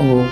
ઓમ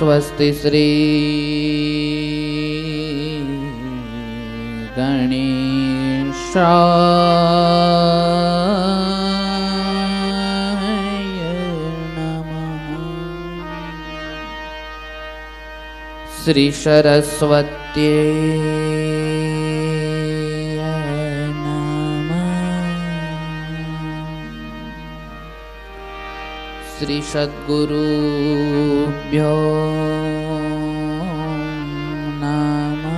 स्वस्ति श्री गणेशाय नमः। श्री सरस्वत्यै श्री सद्गुरुभ्यो नमः।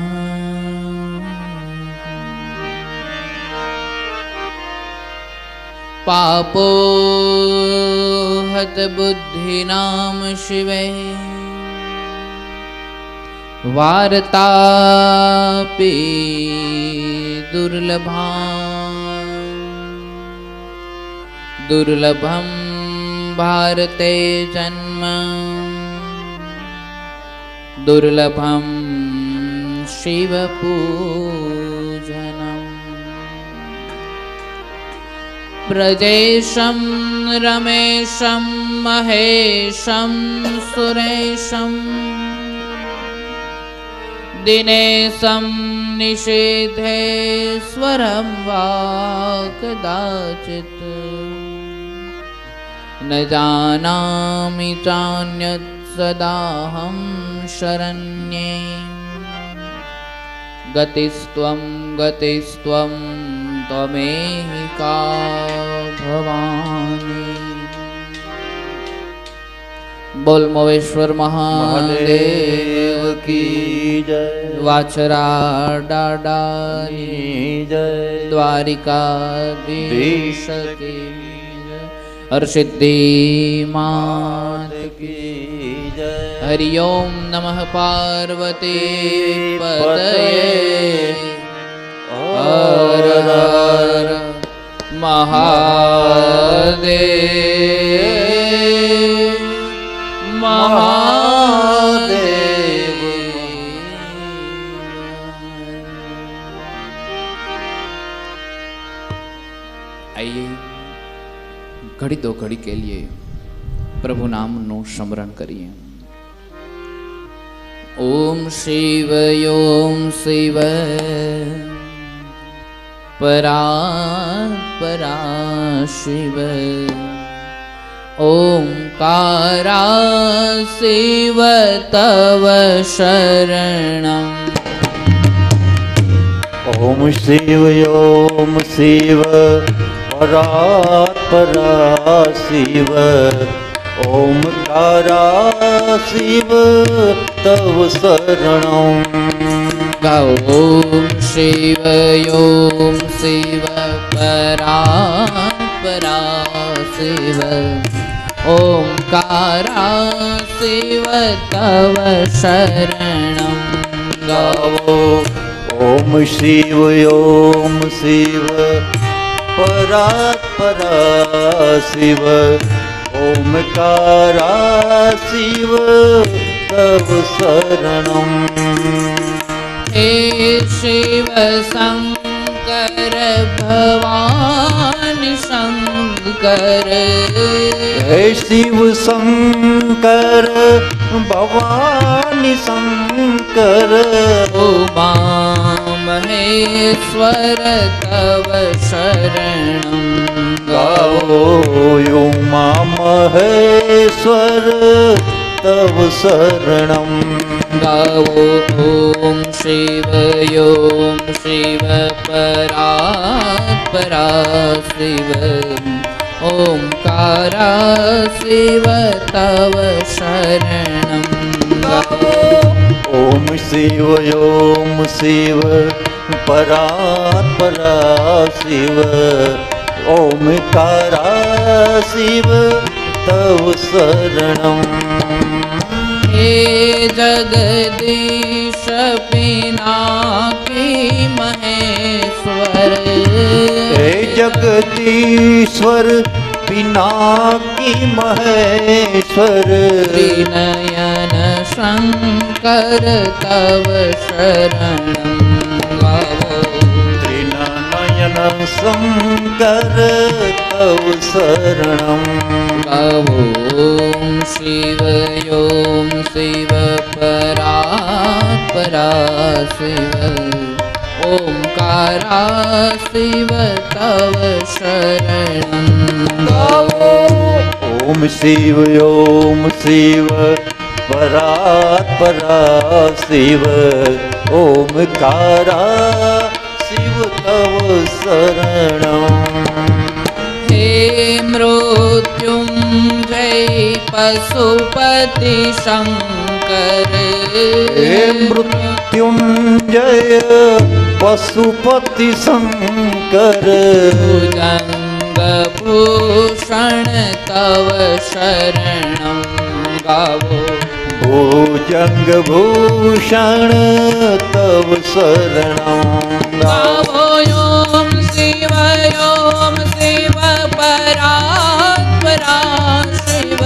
पापोहत बुद्धिनाम शिवे वार्तापि दुर्लभं भारते जन्म दुर्लभं शिवपूजनम्। प्रजेशं रमेशं महेशं सुरेशं दिनेशं निषेधेश्वरं वा कदाचित् न जानामि चान्यत् सदाहं शरण्ये गतिस्त्वं त्वमेका भवानी। बोल मोवेश्वर महादेव की जय। वाछरा डाडा की जय। द्वारिकाधीश की हरसिद्धि मात की जय। हरि ओम नमः पार्वती पतये हर हर महादेव महादेव। आइए घड़ी दो घड़ी के लिए प्रभु नाम नो स्मरण करिए। ओम शिव परा परा शिव ओंकारा शिव तव शरणम्। ओम शिव परा परा शिव ओंकारा शिव तव शरणम्। गाओ ओम शिव परा परा शिव ओंकारा शिव तव शरणम्। गाओ ओम शिव परा परा शिव ओंकारा शिव तव शरणम्। हे शिव शंकर भवानी शंकर हे शिव शंकर भवानी शंकर उमा महेश्वर तव शरणम्। गाओ उमा महेश्वर तव शरणम्। गाओ ओम शिव परा परा शिव ओंकारा शिव तव शरणम्। ओम शिव परात्परा शिव ओमकारा शिव तव शरणम् हे जगदीश पिनाकी महेश्वर हे जगदीश्वर पिनाकी महेश्वर त्रिनयन शंकर तव शरणं गावो त्रिनयन शंकर तव शरणम् गावो ओम शिव परा शिव ओमकारा शिव तव शरणं गावो ओम शिव परात्परा शिव ओमकारा शिव तव शरणम् हे मृत्युंजय पशुपति शंकर हे मृत्युंजय पशुपति शंकर भुजंग भूषण तव शरणं गावो भुजंग भूषण तव शरणम् गावो ओम शिव परात्परा शिव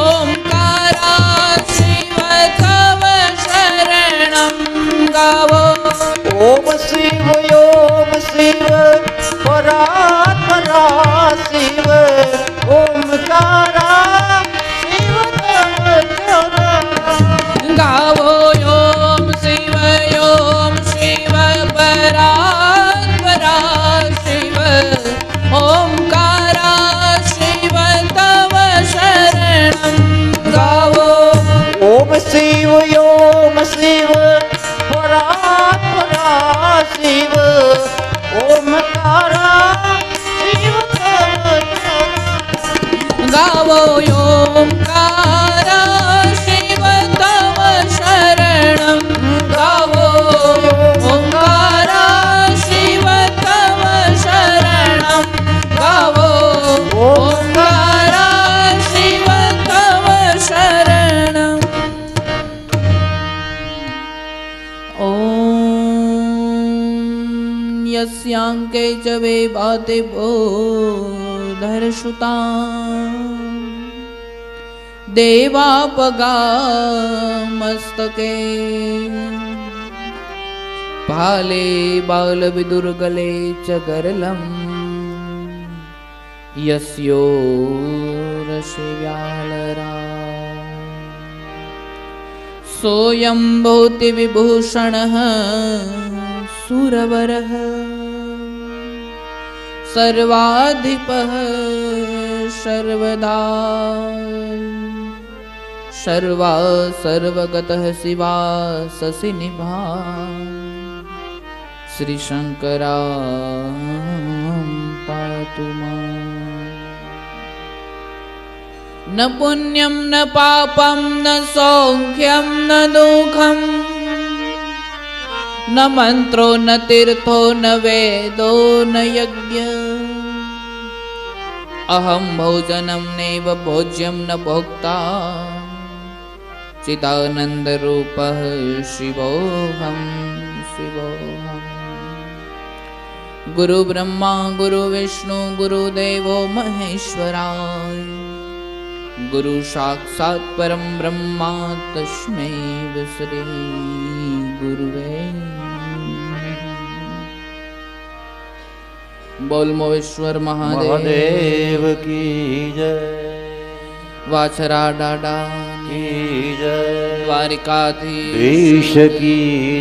ओमकारा शिव तव शरणं गावो ओम शिव परात्परा शिव ओमकारा शिव तव शरणम् गावो ओम शिव परात्परा शिव ओमकारा शिव तव शरणं गावो ओम शिव परात्परा शिव ओमकारा शिव तव शरणम् गावो ओमकारा शिव तव शरणं गावो ओमकारा शिव तव शरणं गावो ओमकारा शिव तव शरणं ॐ यस्यांके च वे भाति बोधरश्रुतां देवापगामस्तके भाले बालविदुर्गले च गरलं यस्यो रशिव्यालरा सोऽयं भूति विभूषणः सुरवरः सर्वाधिपः सर्वदा सर्वगतः शिवा शशि निभा श्री शंकरा पातु माम्। न पुण्यं न पापं न सौख्यं न दुःखं न मंत्रो न तीर्थो न वेदो न यज्ञ अहं भोजनं नैव भोज्यं न भोक्ता चिदानन्दरूपः शिवोऽहं शिवोऽहम्। गुरु ब्रह्मा गुरु विष्णु गुरुदेवो महेश्वराय गुरु साक्षात् परं ब्रह्मा तस्मै श्री गुरुवे बोल मोवेश्वर महादेव की जय वाछरा डाडा की जय द्वारिकाधीश की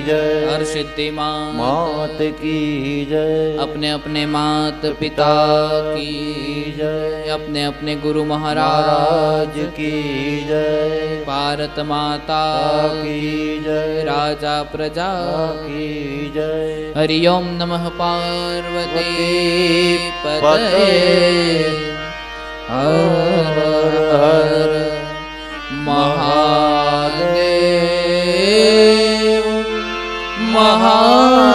जय हर सिद्धि मात की जय अपने अपने मात पिता की जय अपने अपने गुरु महाराज की जय भारत माता की जय राजा प्रजा की जय हरि ओम नमः पार्वती पतये हर हर महादेव। મહાદેવ મહાદેવ.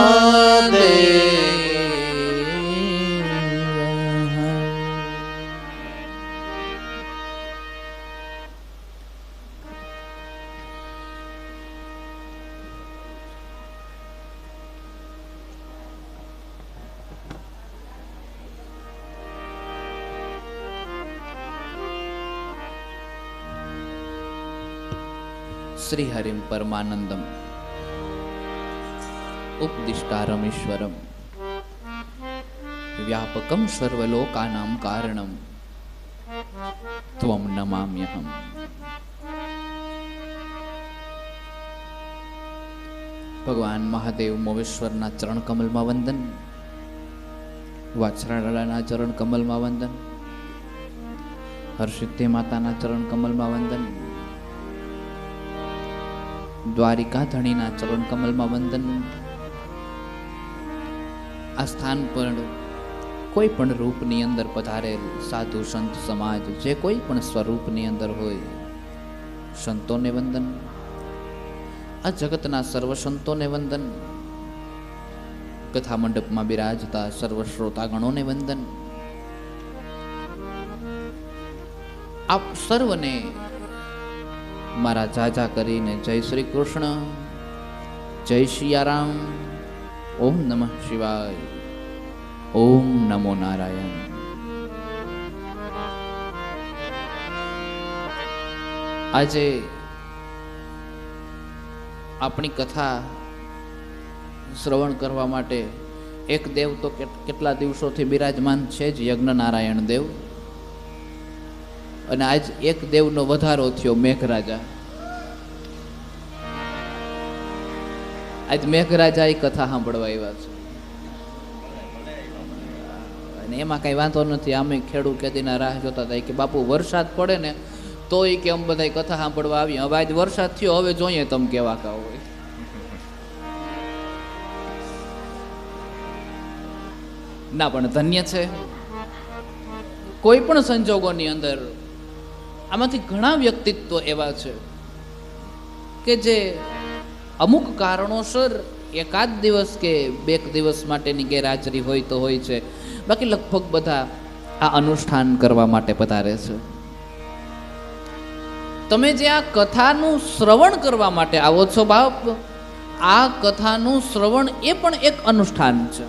શ્રી હરિમ પરમાનંદમ ઉપદિષ્ટારમીશ્વરમ વ્યાપકમ સર્વલોકાનાં કારણમ ત્વમ નમામ્યહમ. ભગવાન મહાદેવ મોવેશ્વરના ચરણ કમલમાં વંદન, વાછરાળાના ચરણ કમલમાં વંદન, હરસિદ્ધિ માતાના ચરણ કમલમાં વંદન, દ્વારિકા ધણીના ચરણ કમલમાં વંદન. આ સ્થાન પર કોઈ પણ રૂપની અંદર પધારેલ સાધુ સંત સમાજ જે કોઈ પણ સ્વરૂપની અંદર હોય, સંતોને વંદન. આ જગતના સર્વ સંતોને વંદન. કથા મંડપમાં બિરાજતા સર્વ શ્રોતાગણોને વંદન. આપ સર્વને મારા જાજા કરીને જય શ્રી કૃષ્ણ, જય સિયારામ, ઓમ નમઃ શિવાય, ઓમ નમો નારાયણ. આજે આપણી કથા શ્રવણ કરવા માટે એક દેવ તો કેટલા દિવસોથી બિરાજમાન છે જ, યજ્ઞ નારાયણ દેવ. અને આજ એક દેવનો વધારો થયો, મેઘરાજા. આજ મેઘરાજા એ કથા સાંભળવા આવ્યા છે. અને એમાં કઈ વાંધો નથી. અમે ખેડૂત ખેતીના રાહ જોતા હતા કે બાપુ વરસાદ પડે ને તો એ કે અમે બધા કથા સાંભળવા આવીએ. હવે આજ વરસાદ થયો, હવે જોઈએ તમે કેવા કા હોય. ના પણ ધન્ય છે. કોઈ પણ સંજોગોની અંદર આમાંથી ઘણા વ્યક્તિત્વ એવા છે કે જે અમુક કારણોસર એકાદ દિવસ કે બે દિવસ માટેની ગેરહાજરી હોય તો હોય છે, બાકી લગભગ બધા આ અનુષ્ઠાન કરવા માટે પધારે છે. તમે જે આ કથાનું શ્રવણ કરવા માટે આવો છો બાપ, આ કથાનું શ્રવણ એ પણ એક અનુષ્ઠાન છે.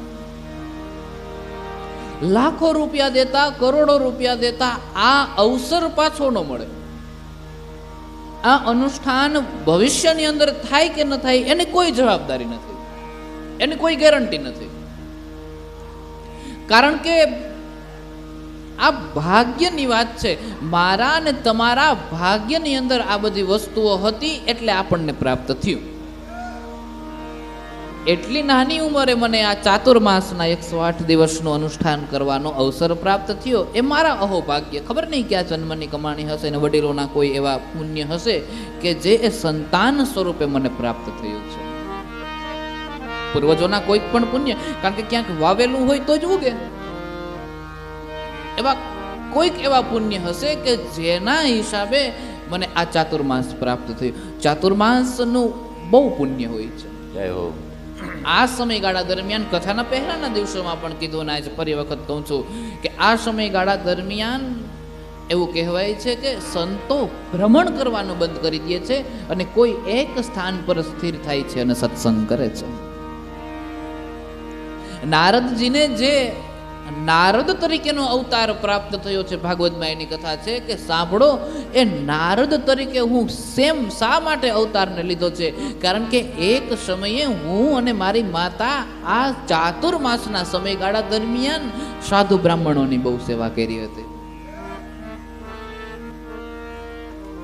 લાખો રૂપિયા દેતા, કરોડો રૂપિયા દેતા આ અવસર પાછો ન મળે. આ અનુષ્ઠાન ભવિષ્યની અંદર થાય કે ન થાય એની કોઈ જવાબદારી નથી, એની કોઈ ગેરંટી નથી. કારણ કે આ ભાગ્યની વાત છે. મારા અને તમારા ભાગ્યની અંદર આ બધી વસ્તુઓ હતી એટલે આપણને પ્રાપ્ત થયું. એટલી નાની ઉંમરે મને આ ચાતુર્માસના 108 દિવસનું અનુષ્ઠાન કરવાનો અવસર પ્રાપ્ત થયો એ મારા અહોભાગ્ય. ખબર નહીં ક્યાં જન્મની કમાણી હશે ને વડીલોના કોઈ એવા પુણ્ય હશે કે જે એ સંતાન સ્વરૂપે મને પ્રાપ્ત થયું છે. પૂર્વજોના કોઈક પણ પુણ્ય, કારણ કે ક્યાંક વાવેલું હોય તો જ ઉગે. એવા કોઈક એવા પુણ્ય હશે કે જેના હિસાબે મને આ ચાતુર્માસ પ્રાપ્ત થયું. ચાતુર્માસનું બહુ પુણ્ય હોય છે. જય હો. આ સમયગાળા દરમિયાન, કથાના પહેલાના દિવસોમાં પણ કીધું ને આજે ફરી વખત કહું છું કે આ સમયગાળા દરમિયાન એવું કહેવાય છે કે સંતો ભ્રમણ કરવાનું બંધ કરી દે છે અને કોઈ એક સ્થાન પર સ્થિર થાય છે અને સત્સંગ કરે છે. નારદજીને જે નારદ તરીકેનો અવતાર પ્રાપ્ત થયો છે, ભાગવતમાં એની કથા છે કે સાંભળો, એ નારદ તરીકે હું શા માટે અવતારને લીધો છે? કારણ કે એક સમયે હું અને મારી માતા આ ચાતુર્માસના સમયગાળા દરમિયાન સાધુ બ્રાહ્મણોની બહુ સેવા કરી હતી.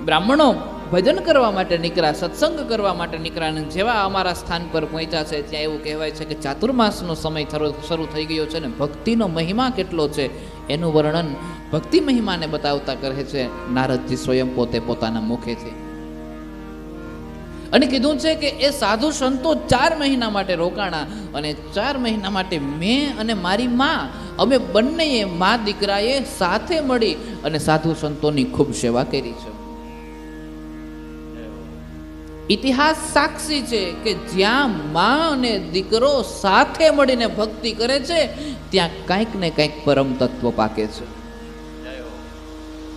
બ્રાહ્મણો ભજન કરવા માટે નીકળ્યા, સત્સંગ કરવા માટે નીકળ્યા. જેવા અમારા સ્થાન પર પહોંચ્યા છે ત્યાં એવું કહેવાય છે કે ચાતુર્માસનો સમય શરૂ થઈ ગયો છે ને ભક્તિનો મહિમા કેટલો છે એનું વર્ણન ભક્તિ મહિમાને બતાવતા કહે છે નારદજી સ્વયં પોતે પોતાના મુખેથી. અને કીધું છે કે એ સાધુ સંતો 4 મહિના માટે રોકાણા અને 4 મહિના માટે મેં અને મારી માં, અમે બંનેએ મા દીકરાએ સાથે મળી અને સાધુ સંતોની ખૂબ સેવા કરી છે. ઇતિહાસ સાક્ષી છે કે જ્યાં માં અને દીકરો સાથે મળીને ભક્તિ કરે છે ત્યાં કંઈક ને કંઈક પરમ તત્વ પાકે છે.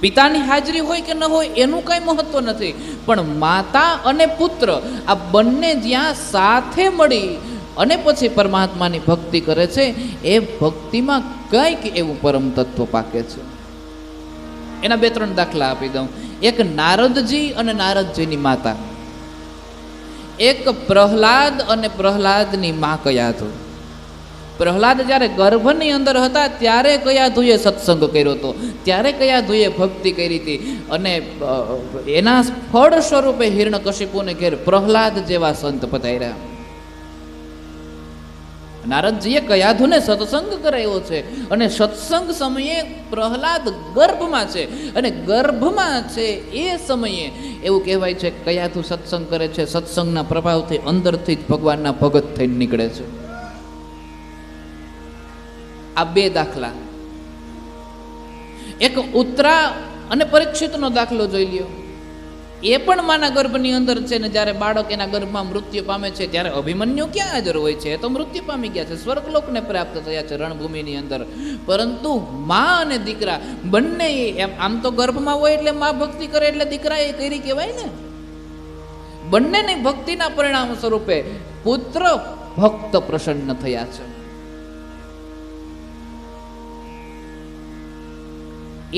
પિતાની હાજરી હોય કે ન હોય એનું કઈ મહત્વ નથી, પણ માતા અને પુત્ર આ બંને જ્યાં સાથે મળી અને પછી પરમાત્માની ભક્તિ કરે છે એ ભક્તિમાં કંઈક એવું પરમ તત્વ પાકે છે. એના 2-3 દાખલા આપી દઉં. એક નારદજી અને નારદજીની માતા, એક પ્રહલાદ અને પ્રહલાદની માં કયાધુ. પ્રહલાદ જ્યારે ગર્ભની અંદર હતા ત્યારે કયાધુએ સત્સંગ કર્યો હતો, ત્યારે કયાધુએ ભક્તિ કરી હતી, અને એના ફળ સ્વરૂપે હિરણ્યકશિપુને ઘેર પ્રહલાદ જેવા સંત પધાર્યા. નારદજીએ કયાધુને સત્સંગ કરાવ્યો છે, અને સત્સંગ સમયે પ્રહલાદ ગર્ભમાં છે, અને ગર્ભમાં છે એ સમયે એવું કહેવાય છે કયાધુ સત્સંગ કરે છે, સત્સંગના પ્રભાવથી અંદરથી જ ભગવાનના ભગત થઈને નીકળે છે. આ 2 દાખલા. એક ઉત્તરા અને પરીક્ષિતનો દાખલો જોઈ લ્યો. એ પણ માના ગર્ભની અંદર છે ને જ્યારે બાળક એના ગર્ભમાં મૃત્યુ પામે છે ત્યારે અભિમન્યુ ક્યાં હાજર હોય છે? તો મૃત્યુ પામી ગયા છે, સ્વર્ગલોકને પ્રાપ્ત થયા છે રણભૂમિની અંદર. પરંતુ માં અને દીકરા બંને આમ તો ગર્ભમાં હોય એટલે માં ભક્તિ કરે એટલે દીકરા એ કરી કહેવાય ને. બંનેની ભક્તિના પરિણામ સ્વરૂપે પુત્ર ભક્ત પ્રસન્ન થયા છે.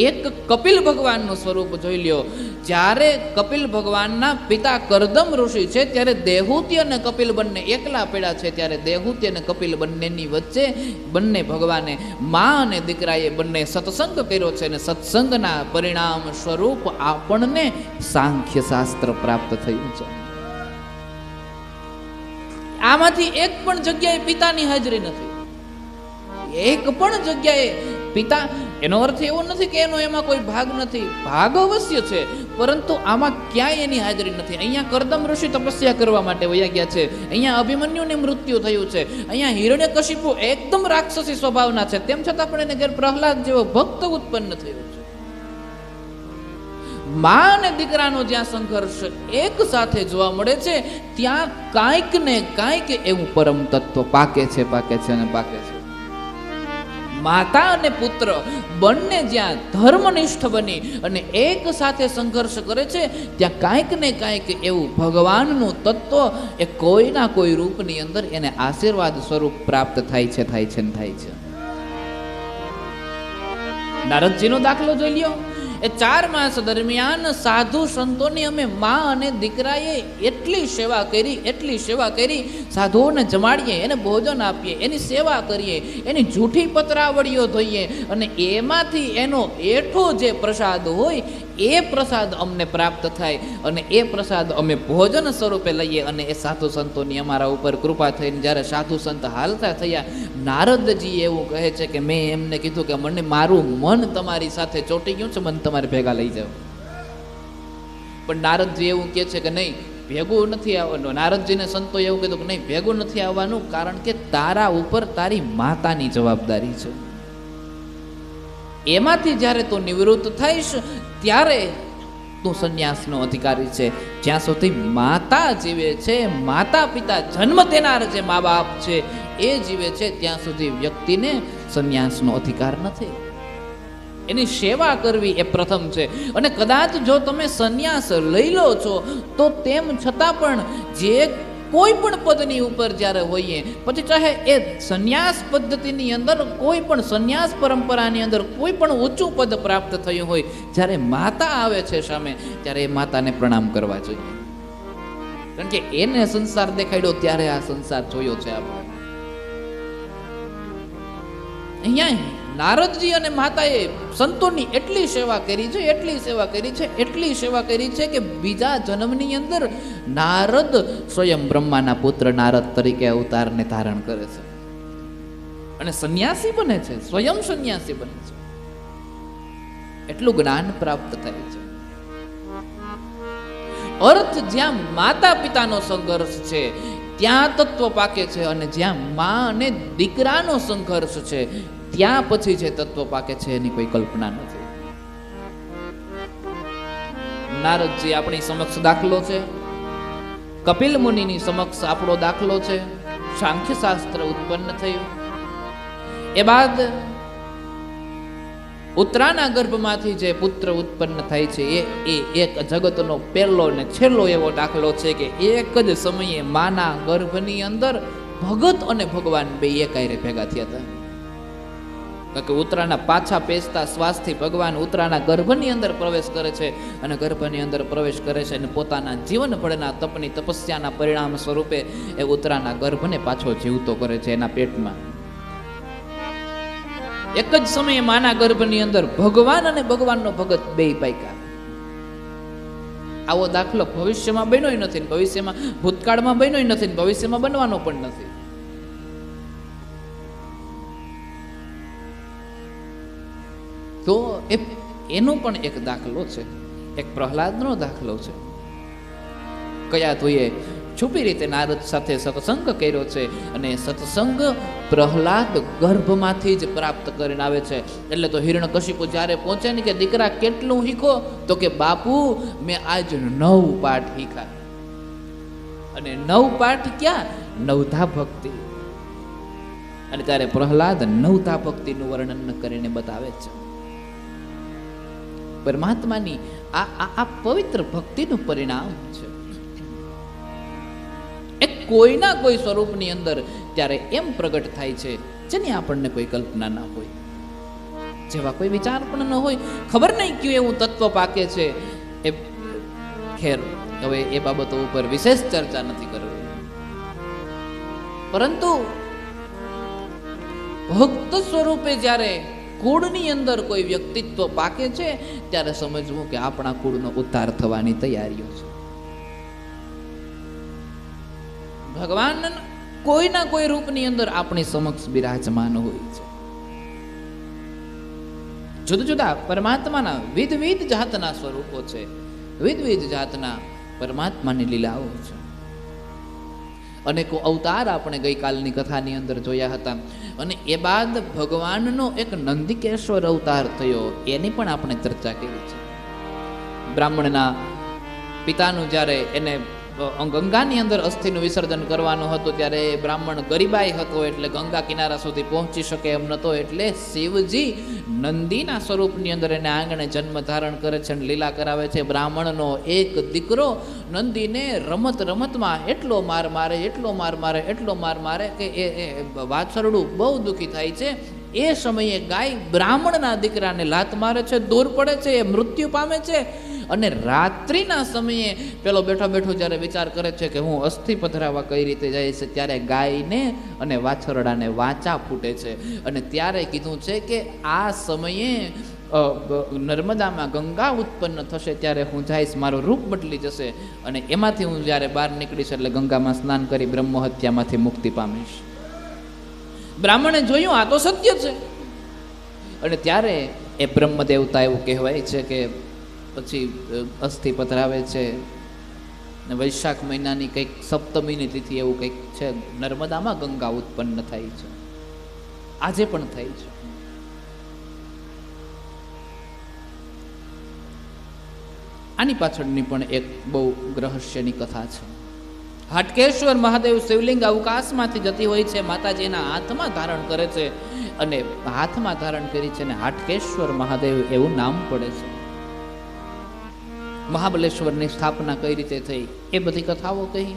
એક કપિલ ભગવાનનું સ્વરૂપ જોઈ લ્યો. જ્યારે કપિલ ભગવાનના પિતા કરદમ ઋષિ છે ત્યારે દેહૂતિ અને કપિલ બંને એકલા પડ્યા છે, ત્યારે દેહૂતિ અને કપિલ બંનેની વચ્ચે બંને ભગવાને માં અને દીકરાએ બંને સત્સંગ કર્યો છે, અને સત્સંગના પરિણામ સ્વરૂપ આપણને સાંખ્ય શાસ્ત્ર પ્રાપ્ત થયું છે. આમાંથી એક પણ જગ્યાએ પિતાની હાજરી નથી, એક પણ જગ્યાએ પિતા. એનો અર્થ એવો નથી કે એનો એમાં કોઈ ભાગ નથી, ભાગ અવશ્ય છે, પરંતુ આમાં ક્યાંય એની હાજરી નથી. અહીંયા કરદમ ઋષિ તપસ્યા કરવા માટે વયા ગયા છે, અહીંયા અભિમન્યુને મૃત્યુ થયું છે, અહીંયા હિરણ્યકશિપુ એકદમ રાક્ષસી સ્વભાવના છે, તેમ છતાં પણ એને ઘેર પ્રહલાદ જેવો ભક્ત ઉત્પન્ન થયો છે. માં અને દીકરાનો જ્યાં સંઘર્ષ એક સાથે જોવા મળે છે ત્યાં કાંઈક ને કાંઈક એવું પરમ તત્વ પાકે છે અને પાકે છે. માતા અને પુત્ર બંને જ્યાં ધર્મનિષ્ઠ બની અને એક સાથે સંઘર્ષ કરે છે ત્યાં કાંઈક ને કાંઈક એવું ભગવાનનું તત્વ એ કોઈના કોઈ રૂપની અંદર એને આશીર્વાદ સ્વરૂપ પ્રાપ્ત થાય છે. નારદજીનો દાખલો જોઈ લ્યો. એ 4 માસ દરમિયાન સાધુ સંતોની અમે માં અને દીકરાએ એટલી સેવા કરી, સાધુઓને જમાડીએ, એને ભોજન આપીએ, એની સેવા કરીએ, એની જૂઠી પતરાવળીઓ ધોઈએ, અને એમાંથી એનો એઠો જે પ્રસાદ હોય એ પ્રસાદ અમને પ્રાપ્ત થાય, અને એ પ્રસાદ અમે ભોજન સ્વરૂપે લઈએ, અને એ સાધુ સંતોની અમારા ઉપર કૃપા થઈને જ્યારે સાધુ સંત હાલતા થયા, નારદજી એવું કહે છે કે મેં એમને કીધું કે મને મારું મન તમારી સાથે ચોંટી ગયું છે, મને તમારે ભેગા લઈ જાઓ. પણ નારદજી એવું કહે છે કે નહીં, ભેગું નથી આવવાનું. નારદજીને સંતો એવું કીધું કે નહીં, ભેગું નથી આવવાનું, કારણ કે તારા ઉપર તારી માતાની જવાબદારી છે. એમાંથી જ્યારે તું નિવૃત્ત થઈશ ત્યારે તું સંન્યાસનો અધિકારી છે. જ્યાં સુધી માતા જીવે છે, માતા પિતા જન્મ દેનાર જે મા બાપ છે એ જીવે છે, ત્યાં સુધી વ્યક્તિને સંન્યાસનો અધિકાર નથી. એની સેવા કરવી એ પ્રથમ છે. અને કદાચ જો તમે સંન્યાસ લઈ લો છો તો તેમ છતાં પણ જે કોઈ પણ પદની ઉપર જ્યારે હોઈએ, પછી ચાહે એ સંન્યાસ પદ્ધતિની અંદર કોઈ પણ સંન્યાસ પરંપરાની અંદર કોઈ પણ ઊંચું પદ પ્રાપ્ત થયું હોય, જ્યારે માતા આવે છે સામે ત્યારે એ માતાને પ્રણામ કરવા જોઈએ. કારણ કે એને સંસાર દેખાડ્યો ત્યારે આ સંસાર જોયો છે આપણે. અહીંયા નારદજી અને માતાએ સંતોની એટલી સેવા કરી છે કે બીજા જન્મની અંદર નારદ સ્વયં બ્રહ્માના પુત્ર નારદ તરીકે અવતારને ધારણ કરે છે અને સંન્યાસી બને છે, સ્વયં સંન્યાસી બને છે. એટલું જ્ઞાન પ્રાપ્ત થાય છે. અર્થ જ્યાં માતા પિતાનો સંઘર્ષ છે ત્યાં તત્વ પાકે છે, અને જ્યાં મા અને દીકરાનો સંઘર્ષ છે ત્યાં પછી જે તત્વ પાકે છે એની કોઈ કલ્પના નથી. નારદજી આપણી સમક્ષ દાખલો છે. કપિલ મુનિની સમક્ષ આપણો દાખલો છે. સાંખ્ય શાસ્ત્ર ઉત્પન્ન થયું. એ બાદ ઉત્તરાના ગર્ભમાંથી જે પુત્ર ઉત્પન્ન થાય છે એ એક જગતનો પહેલો ને છેલ્લો એવો દાખલો છે કે એક જ સમયે માના ગર્ભની અંદર ભગત અને ભગવાન બે એકાયરે ભેગા થયા હતા. કારણ કે ઉત્તરાના પાછા પેસતા શ્વાસથી ભગવાન ઉત્તરાના ગર્ભની અંદર પ્રવેશ કરે છે અને ગર્ભની અંદર પ્રવેશ કરે છે અને પોતાના જીવન ભરના તપની તપસ્યાના પરિણામ સ્વરૂપે એ ઉત્તરાના ગર્ભને પાછો જીવતો કરે છે એના પેટમાં. એક જ સમયે માના ગર્ભની અંદર ભગવાન અને ભગવાનનો ભગત બે પાક્યા. આવો દાખલો ભવિષ્યમાં બન્યો નથી, ભવિષ્યમાં ભૂતકાળમાં બન્યો નથી, ભવિષ્યમાં બનવાનો પણ નથી. તો એનો પણ એક દાખલો છે, એક પ્રહલાદનો દાખલો છે. કયા તોએ છુપી રીતે નારદ સાથે સત્સંગ કર્યો છે અને સત્સંગ પ્રહલાદ ગર્ભમાંથી જ પ્રાપ્ત કરીને આવે છે. એટલે તો હિરણ્યકશિપુ જ્યારે પહોંચે ને કે દીકરા કેટલું શીખો, તો કે બાપુ મેં આજ 9 પાઠ શીખા. અને 9 પાઠ ક્યાં? નવધા ભક્તિ. અને ત્યારે પ્રહલાદ નવધા ભક્તિનું વર્ણન કરીને બતાવે છે. પરમાત્માની આ પવિત્ર ભક્તિનું પરિણામ છે. એક કોઈના કોઈ સ્વરૂપની અંદર ત્યારે એમ પ્રગટ થાય છે જેની આપણને કોઈ કલ્પના ના હોય, જેવા કોઈ વિચાર પણ ન હોય. ખબર નહીં ક્યું એવું તત્વ પાકે છે. એ ખેર હવે એ બાબતો ઉપર વિશેષ ચર્ચા નથી કરવી, પરંતુ ભક્ત સ્વરૂપે જ્યારે કુળની અંદર કોઈ વ્યક્તિત્વ પાકે છે ત્યારે સમજવું કે આપણા કુળનો ઉદ્ધાર થવાની તૈયારીઓ છે. ભગવાન કોઈના કોઈ રૂપની અંદર આપણી સમક્ષ બિરાજમાન હોય છે. જુદા જુદા પરમાત્માના વિવિધ જાતના સ્વરૂપો છે, વિવિધ જાતના પરમાત્માની લીલાઓ છે. અનેકો અવતાર આપણે ગઈકાલની કથાની અંદર જોયા હતા. અને એ બાદ ભગવાનનો એક નંદિકેશ્વર અવતાર થયો, એની પણ આપણે ચર્ચા કરી છે. બ્રાહ્મણના પિતાનું જ્યારે એને ગંગાની અંદર અસ્થિનું વિસર્જન કરવાનું હતું ત્યારે બ્રાહ્મણ ગરીબાઈ હતો, એટલે ગંગા કિનારા સુધી પહોંચી શકે એમ નતો. એટલે શિવજી નંદીના સ્વરૂપની અંદર એને આંગણે જન્મ ધારણ કરે છે અને લીલા કરાવે છે. બ્રાહ્મણનો એક દીકરો નંદીને રમત રમતમાં એટલો માર મારે કે એ વાછરડું બહુ દુઃખી થાય છે. એ સમયે ગાય બ્રાહ્મણના દીકરાને લાત મારે છે, દૂર પડે છે, એ મૃત્યુ પામે છે. અને રાત્રિના સમયે પેલો બેઠો જ્યારે વિચાર કરે છે કે હું અસ્થિ પધરાવા કઈ રીતે જાય છે, ત્યારે ગાયને અને વાછરડાને વાચા ફૂટે છે. અને ત્યારે કીધું છે કે આ સમયે નર્મદામાં ગંગા ઉત્પન્ન થશે, ત્યારે હું જઈશ, મારું રૂપ બદલી જશે અને એમાંથી હું જ્યારે બહાર નીકળીશ એટલે ગંગામાં સ્નાન કરી બ્રહ્મ હત્યામાંથી મુક્તિ પામીશ. બ્રાહ્મણે જોયું આ તો સત્ય છે. અને ત્યારે એ બ્રહ્મ દેવતા એવું કહેવાય છે કે પછી અસ્થિ પધરાવે છે. વૈશાખ મહિનાની કંઈક સપ્તમીની તિથિ એવું કંઈક છે, નર્મદામાં ગંગા ઉત્પન્ન થાય છે, આજે પણ થાય છે. આની પાછળની પણ એક બહુ રહસ્યની કથા છે. હાટકેશ્વર મહાદેવ શિવલિંગ અવકાશમાંથી જતી હોય છે, માતાજીના હાથમાં ધારણ કરે છે અને હાથમાં ધારણ કરી છે અને હાટકેશ્વર મહાદેવ એવું નામ પડે છે. મહાબલેશ્વરની સ્થાપના કઈ રીતે થઈ એ બધી કથાઓ કહી.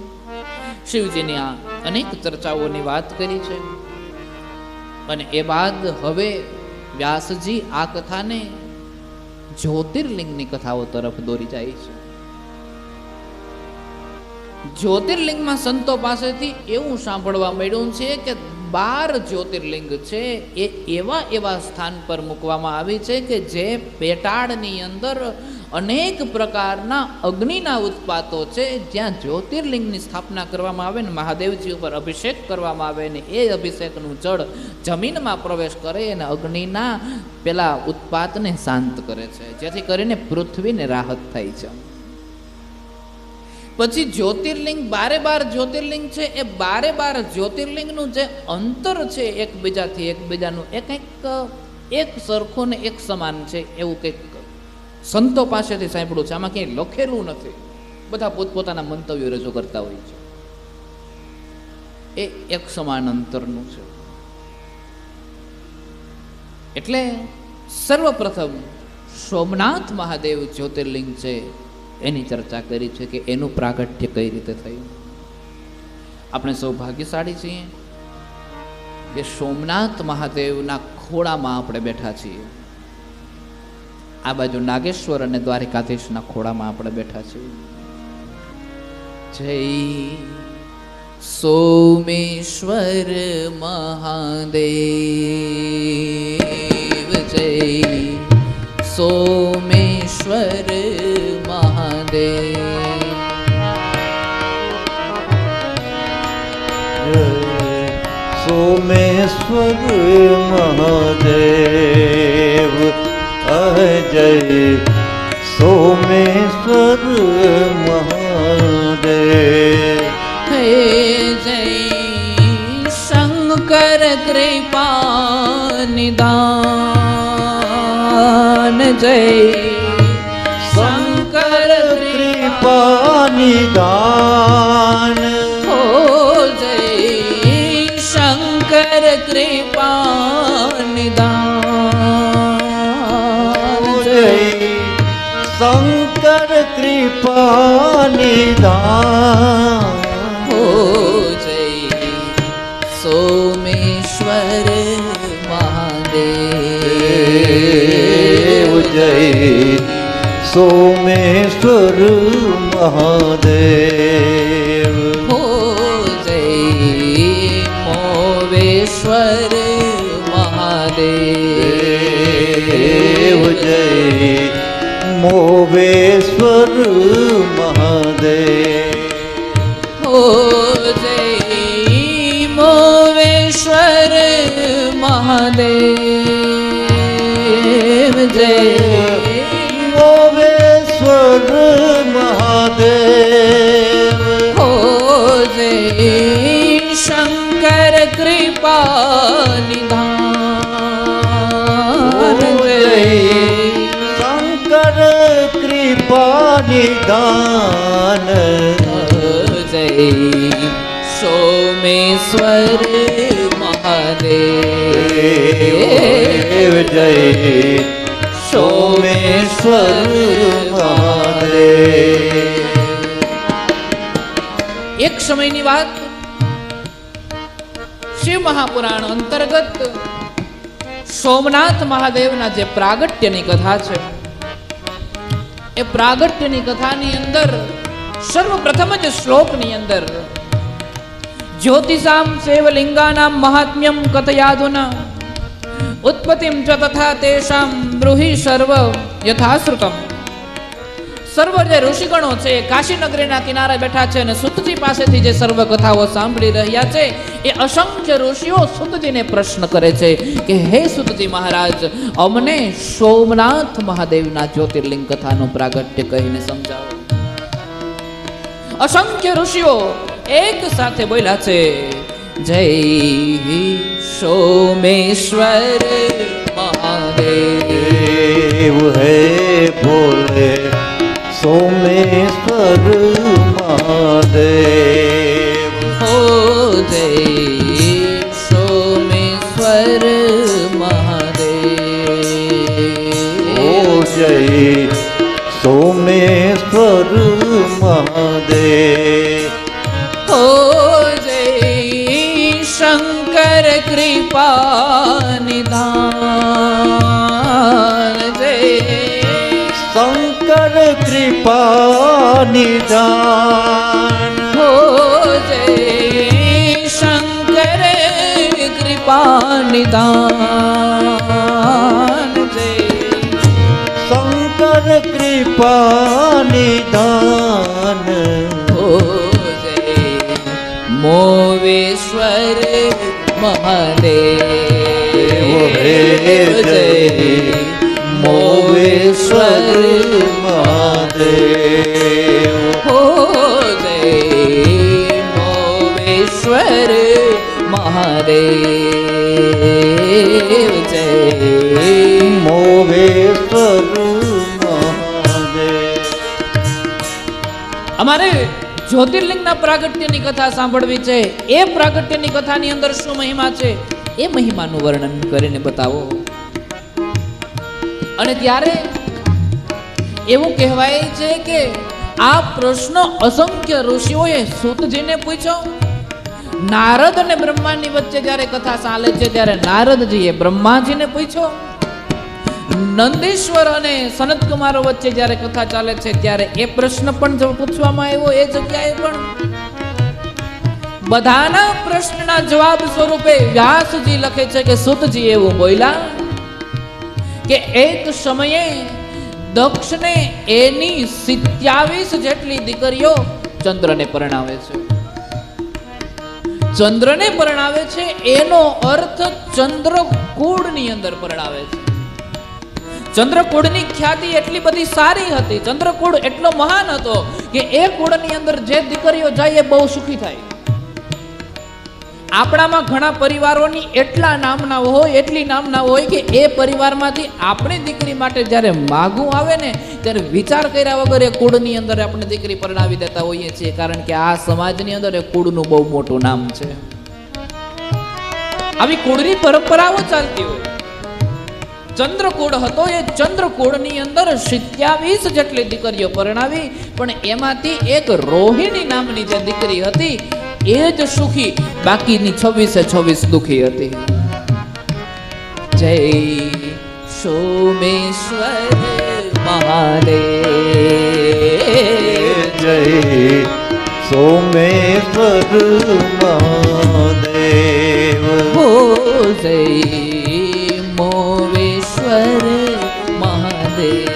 શિવજીની આ અનેક ચર્ચાઓની વાત કરી છે. અને એ બાદ હવે વ્યાસજી આ કથાને જ્યોતિર્લિંગની કથાઓ તરફ દોરી જાય છે. જ્યોતિર્લિંગમાં સંતો પાસેથી એવું સાંભળવા મળ્યું છે કે 12 જ્યોતિર્લિંગ છે એ એવા સ્થાન પર મૂકવામાં આવી છે કે જે પેટાળની અંદર અનેક પ્રકારના અગ્નિના ઉત્પાતો છે. જ્યાં જ્યોતિર્લિંગની સ્થાપના કરવામાં આવે ને મહાદેવજી ઉપર અભિષેક કરવામાં આવે ને એ અભિષેકનું જળ જમીનમાં પ્રવેશ કરે અને અગ્નિના પેલા ઉત્પાતને શાંત કરે છે, જેથી કરીને પૃથ્વીને રાહત થાય છે. પછી જ્યોતિર્લિંગ 12 જ્યોતિર્લિંગ છે, એ 12 જ્યોતિર્લિંગનું જે અંતર છે એકબીજાથી એકબીજાનું એ કંઈક એક સરખું ને એક સમાન છે એવું કંઈક સંતો પાસેથી સાંભળ્યું છે. આમાં ક્યાંય લખેલું નથી. બધા પોતપોતાના મંતવ્યો રજૂ કરતા હોય છે. એ એક સમાન અંતરનું છે. એટલે સર્વપ્રથમ સોમનાથ મહાદેવ જ્યોતિર્લિંગ છે એની ચર્ચા કરી છે કે એનું પ્રાગટ્ય કઈ રીતે થયું. આપણે સૌભાગ્યશાળી છીએ કે સોમનાથ મહાદેવના ખોળામાં આપણે બેઠા છીએ. આ બાજુ નાગેશ્વર અને દ્વારિકાધીશના ખોળામાં આપણે બેઠા છીએ. જય સોમેશ્વર મહાદેવ, જય સોમેશ્વર મહાદેવ. સોમેશ્વર મહાદેવ, જય સોમેશ્વર મહાદેવ. હે જય શંકર કૃપા નિદાન, જય શંકર કૃપા નિદાન, હો જય શંકર કૃપા નિદાન, જય શંકર કૃપા નિદાન, હો જય સોમેશ્વર મહાદેવ, જય સોમેશ્વર મહાદેવ. હો જય મોવેશ્વર મહાદેવ, જય મોવેશ્વર મહાદેવ. હો જય મોવેશ્વર મહાદેવ, જય મોવેશ્વર મહાદેવ. હો જય શંકર કૃપા નિધાન, જય શંકર કૃપા નિદાન, જય સોમેશ્વર મહાદેવ, જય સોમેશ્વર મહાદેવ. એક સમયની વાત, શિવ મહાપુરાણ અંતર્ગત સોમનાથ મહાદેવના જે પ્રાગટ્યની કથા છે, એ પ્રાગટ્યની કથાની અંદર સર્વપ્રથમ જ શ્લોકની અંદર જ્યોતિષામ સેવલિંગાનામ મહાત્મ્યમ કથયાધુના ઉત્પત્તિમ ચ તથા તેષામ બ્રૂહિ સર્વ યથાશ્રુતમ. સર્વ જે ઋષિગણો છે કાશી નગરીના કિનારે બેઠા છે અને સુતજી પાસેથી જે સર્વ કથાઓ સાંભળી રહ્યા છે, એ અસંખ્ય ઋષિઓ સુતજીને પ્રશ્ન કરે છે કે હે સુતજી મહારાજ, અમને સોમનાથ મહાદેવના જ્યોતિર્લિંગ કથાનું પ્રાગટ્ય કહીને સમજાવો. અસંખ્ય ઋષિઓ એક સાથે બોલ્યા છે, જય સોમેશ્વર મહાદેવ, હે ભોલે સોમેશ્વર મહાદેવ. હો જય સોમેશ્વર મહાદેવ, ઓ જય સોમેશ્વર મહાદેવ. હો જય શંકર કૃપા નિધાન, જય શંકર કૃપા નિદાન, હો જય શંકર કૃપા નિધાન, જય શંકર કૃપા નિદાન, હો જય મોવેશ્વર મહાદેવ, જય મોવેશ્વર મહાદેવ. હો જય મોવેશ્વર મહાદેવ, જય મોવેશ્વર મહાદેવ. અમારે જ્યોતિર્લિંગના પ્રાગટ્યની કથા સાંભળવી છે. એ પ્રાગટ્યની કથાની અંદર શું મહિમા છે એ મહિમાનું વર્ણન કરીને બતાવો. અને ત્યારે એવું કહેવાય છે કે આ પ્રશ્ન અસંખ્ય ઋષિઓએ સૂતજીને પૂછ્યો. નારદ અને બ્રહ્માની વચ્ચે જ્યારે કથા ચાલે છે ત્યારે નારદજીએ બ્રહ્માજીને પૂછ્યો. નંદીશ્વર અને સનત કુમારો વચ્ચે જ્યારે કથા ચાલે છે ત્યારે એ પ્રશ્ન પણ પૂછવામાં આવ્યો. એ જગ્યાએ પણ બધાના પ્રશ્નના જવાબ સ્વરૂપે વ્યાસજી લખે છે કે સૂતજી એવું બોલ્યા કે એક સમયે દક્ષને એની 27 જેટલી દીકરીઓ ચંદ્રને પરણાવે છે. ચંદ્રને પરણાવે છે એનો અર્થ ચંદ્રકૂળની અંદર પરણાવે છે. ચંદ્રકૂળની ખ્યાતિ એટલી બધી સારી હતી, ચંદ્રકૂળ એટલો મહાન હતો કે એ કુળની અંદર જે દીકરીઓ જાય એ બહુ સુખી થાય. આપણામાં ઘણા પરિવારોની એટલા નામના હોય, એટલી નામના હોય કે એ પરિવારમાંથી આપણી દીકરી માટે જ્યારે માગું આવે ને ત્યારે વિચાર કર્યા વગર એ કુળની અંદર આપણે દીકરી પરણાવી દેતા હોઈએ છીએ. કારણ કે આ સમાજની અંદર એ કુળનું બહુ મોટું નામ છે. આવી કુળની પરંપરાઓ ચાલતી હોય. ચંદ્રકૂળ હતો, એ ચંદ્રકૂળની અંદર 27 જેટલી દીકરીઓ પરણાવી, પણ એમાંથી એક રોહિણી નામની જે દીકરી હતી એ જ સુખી, બાકીની 26 દુખી હતી. જય સોમેશ્વર મહાદેવ, જય સોમેશ્વર મહાદેવ, હો જય મોવેશ્વર મહાદેવ,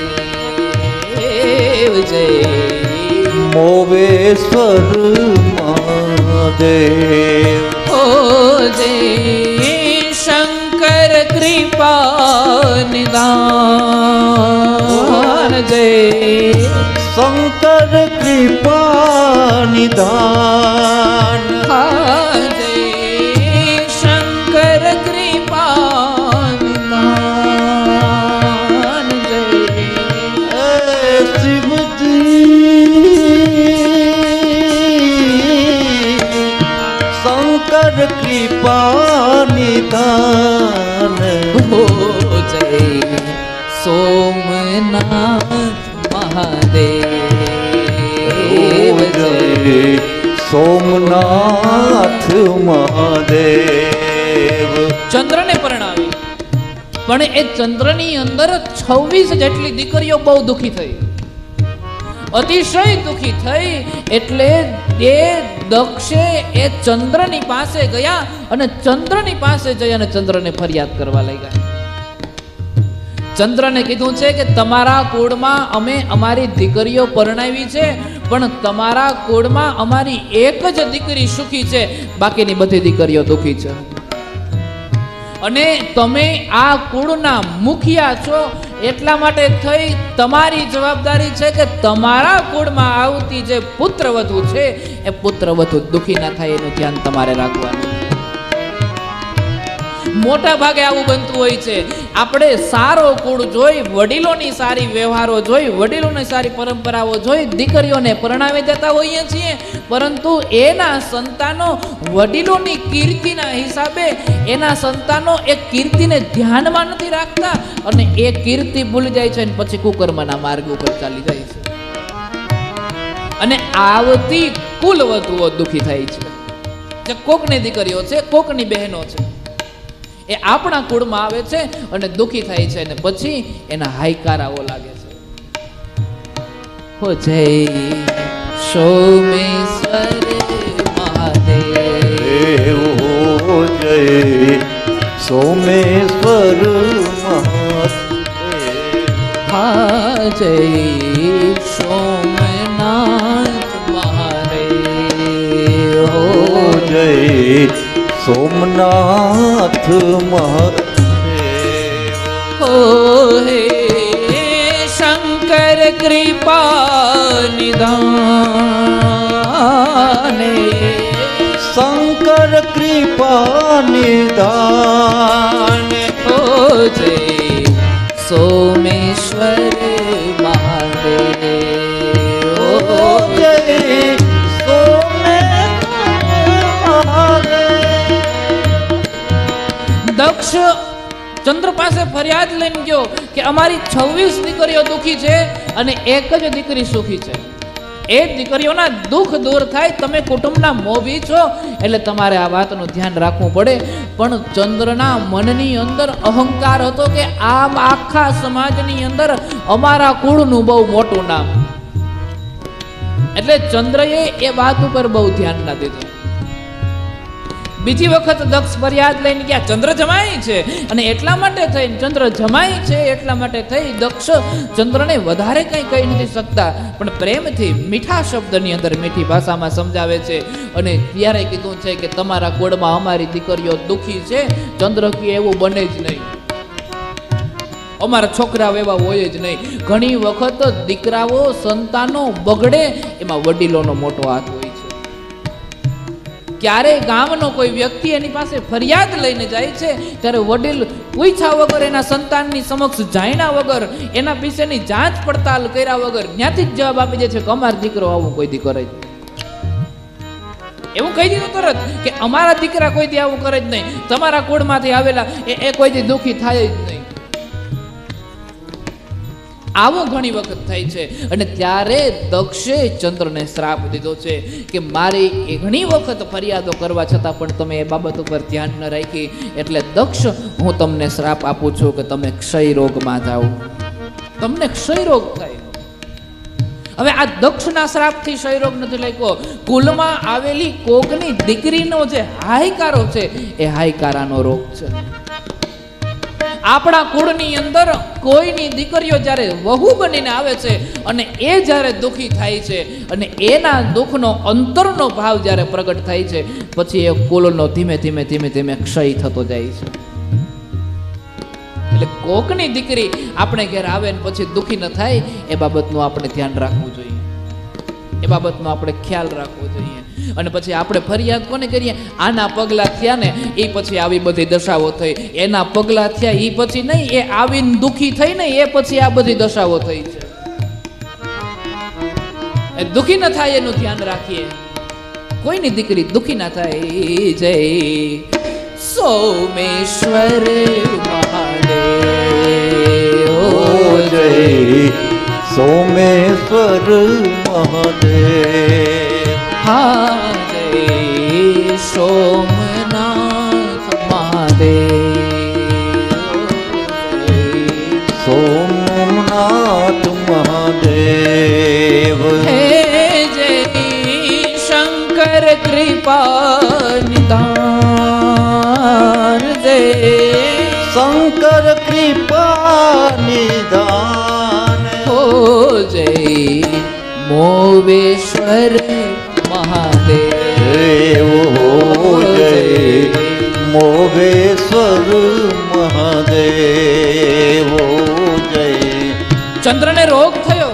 જય મોવેશ્વર મહાદેવ, ઓ જય શંકર કૃપા નિદાન, જય શંકર કૃપા નિદાન, જય શંકર કૃપા નિદાન, જય શિવજી શંકર કૃપા નિદાન, હો જય સોમનાથ મહાદેવ, જય સોમનાથ મહાદેવ. ચંદ્રને પરણાવી, પણ એ ચંદ્રની અંદર 26 જેટલી દીકરીઓ બહુ દુખી થઈ, અતિશય દુખી થઈ. એટલે એ દક્ષે એ ચંદ્રની પાસે ગયા અને ચંદ્રની પાસે જઈ અને ચંદ્રને ફરિયાદ કરવા લાગ્યા. ચંદ્રને કીધું છે કે તમારા કુળમાં અમે અમારી દીકરીઓ પરણાવી છે, પણ તમારા કુળમાં અમારી એક જ દીકરી સુખી છે, બાકીની બધી દીકરીઓ દુખી છે. અને તમે આ કુળના મુખિયા છો, એટલા માટે થઈ તમારી જવાબદારી છે કે તમારા કુળમાં આવતી જે પુત્રવધુ છે એ પુત્રવધુ દુખી ના થાય એનું ધ્યાન તમારે રાખવાનું. મોટા ભાગે આવું બનતું હોય છે. આપણે સારો કુળ જોઈ, વડીલોની સારી વ્યવહારો જોઈ, વડીલોની સારી પરંપરાઓ જોઈ દીકરીઓને પરણાવી દેતા હોઈએ છીએ, પરંતુ એના સંતાનો વડીલોની કીર્તિના હિસાબે એના સંતાનો એ કીર્તિને ધ્યાનમાં નથી રાખતા અને એ કીર્તિ ભૂલી જાય છે અને પછી કુકર્મના માર્ગ ઉપર ચાલી જાય છે. અને આવતી કુલવધુઓ દુખી થાય છે. જે કોકની દીકરીઓ છે, કોકની બહેનો છે, એ આપણા કુળમાં આવે છે અને દુખી થાય છે અને પછી એના હાયકારાઓ લાગે છે. હો જય સોમેશ્વર મહાદેવ, હો જય સોમેશ્વર મહાદેવ, હા જય સોમનાથ મહાદેવ, હો જય સોમનાથ મહાદેવ, હો હે શંકર કૃપા નિદાન, શંકર કૃપા નિદાન, હો જય સોમેશ્વર મહાદેવ, હો જય દક્ષ ચંદ્ર પાસે ફરિયાદ લઈને ગયો કે અમારી 26 દીકરીઓ દુખી છે અને એક જ દીકરી સુખી છે. એ દીકરીઓના દુઃખ દૂર થાય, તમે કુટુંબના મોભી છો એટલે તમારે આ વાતનું ધ્યાન રાખવું પડે. પણ ચંદ્રના મનની અંદર અહંકાર હતો કે આમ આખા સમાજની અંદર અમારા કુળનું બહુ મોટું નામ. એટલે ચંદ્રએ એ વાત ઉપર બહુ ધ્યાન ના દીધું. બીજી વખત દક્ષ ફરિયાદ લઈને ગયા, ચંદ્ર જમાય છે અને એટલા માટે થઈ ચંદ્ર જમાય છે એટલા માટે થઈ દક્ષ ચંદ્રને વધારે કંઈ કહી નથી શકતા, પણ પ્રેમથી મીઠા શબ્દની અંદર મીઠી ભાષામાં સમજાવે છે. અને ત્યારે કીધું છે કે તમારા કુળમાં અમારી દીકરીઓ દુખી છે. ચંદ્ર કે એવું બને જ નહીં, અમારા છોકરાઓ એવા હોય જ નહીં. ઘણી વખત દીકરાઓ સંતાનો બગડે એમાં વડીલોનો મોટો હાથ હોય છે. ક્યારે ગામનો કોઈ વ્યક્તિ એની પાસે ફરિયાદ લઈને જાય છે ત્યારે વડીલ પૂછ્યા વગર, એના સંતાનની સમક્ષ જાણ્યા વગર, એના વિશેની જાંચ પડતાલ કર્યા વગર ત્યાંથી જ જવાબ આપી દે છે કે અમારો દીકરો આવું કોઈ દી કરે જ નહીં. એવું કહી દીધું તરત કે અમારા દીકરા કોઈ દી આવું કરે જ નહીં, તમારા કુળમાંથી આવેલા એ કોઈ દી દુઃખી થાય જ નહીં. આવું ઘણી વખત થાય છે. અને ત્યારે દક્ષે ચંદ્રને શ્રાપ દીધો છે કે મારી એ ઘણી વખત ફરિયાદો કરવા છતાં પણ તમે એ બાબત ઉપર ધ્યાન ન રાખી, એટલે દક્ષ હું તમને શ્રાપ આપું છું કે તમે ક્ષય રોગમાં જાઓ, તમને ક્ષય રોગ થાય. હવે આ દક્ષના શ્રાપથી ક્ષય રોગ નથી લાગ્યો, કુલમાં આવેલી કોકની દીકરીનો જે હાયકારો છે એ હાયકારાનો રોગ છે. આપણા કુળની અંદર કોઈની દીકરીઓ જ્યારે વહુ બનીને આવે છે અને એ જ્યારે દુઃખી થાય છે અને એના દુઃખનો અંતરનો ભાવ જ્યારે પ્રગટ થાય છે, પછી એ કુળનો ધીમે ધીમે ધીમે ધીમે ક્ષય થતો જાય છે. એટલે કોકની દીકરી આપણે ઘેર આવે ને પછી દુઃખી ન થાય એ બાબતનું આપણે ધ્યાન રાખવું જોઈએ, એ બાબતનો આપણે ખ્યાલ રાખવો જોઈએ. અને પછી આપણે ફરિયાદ કોને કરીએ? આના પગલા થયા ને એ પછી આવી બધી દશાઓ થઈ, એના પગલા થયા એ પછી નહીં, એ આવીને દુઃખી થઈ ને એ પછી આ બધી દશાઓ થઈ છે. એ દુઃખી ન થાય એનું ધ્યાન રાખીએ, કોઈની દીકરી દુઃખી ના થાય. જય સોમેશ્વર મહાદેવ, જય સોમેશ્વર મહાદેવ. હા જય સોમનાથ મહાદેવ, સોમનાથ મહાદેવ. હે જય શંકર કૃપા નિધાન, જય શંકર કૃપા નિધાન. હો જય મોવેશ્વર મહાદેવ, જય મોગેશ્વર મહાદેવ. જય. ચંદ્રને રોગ થયો,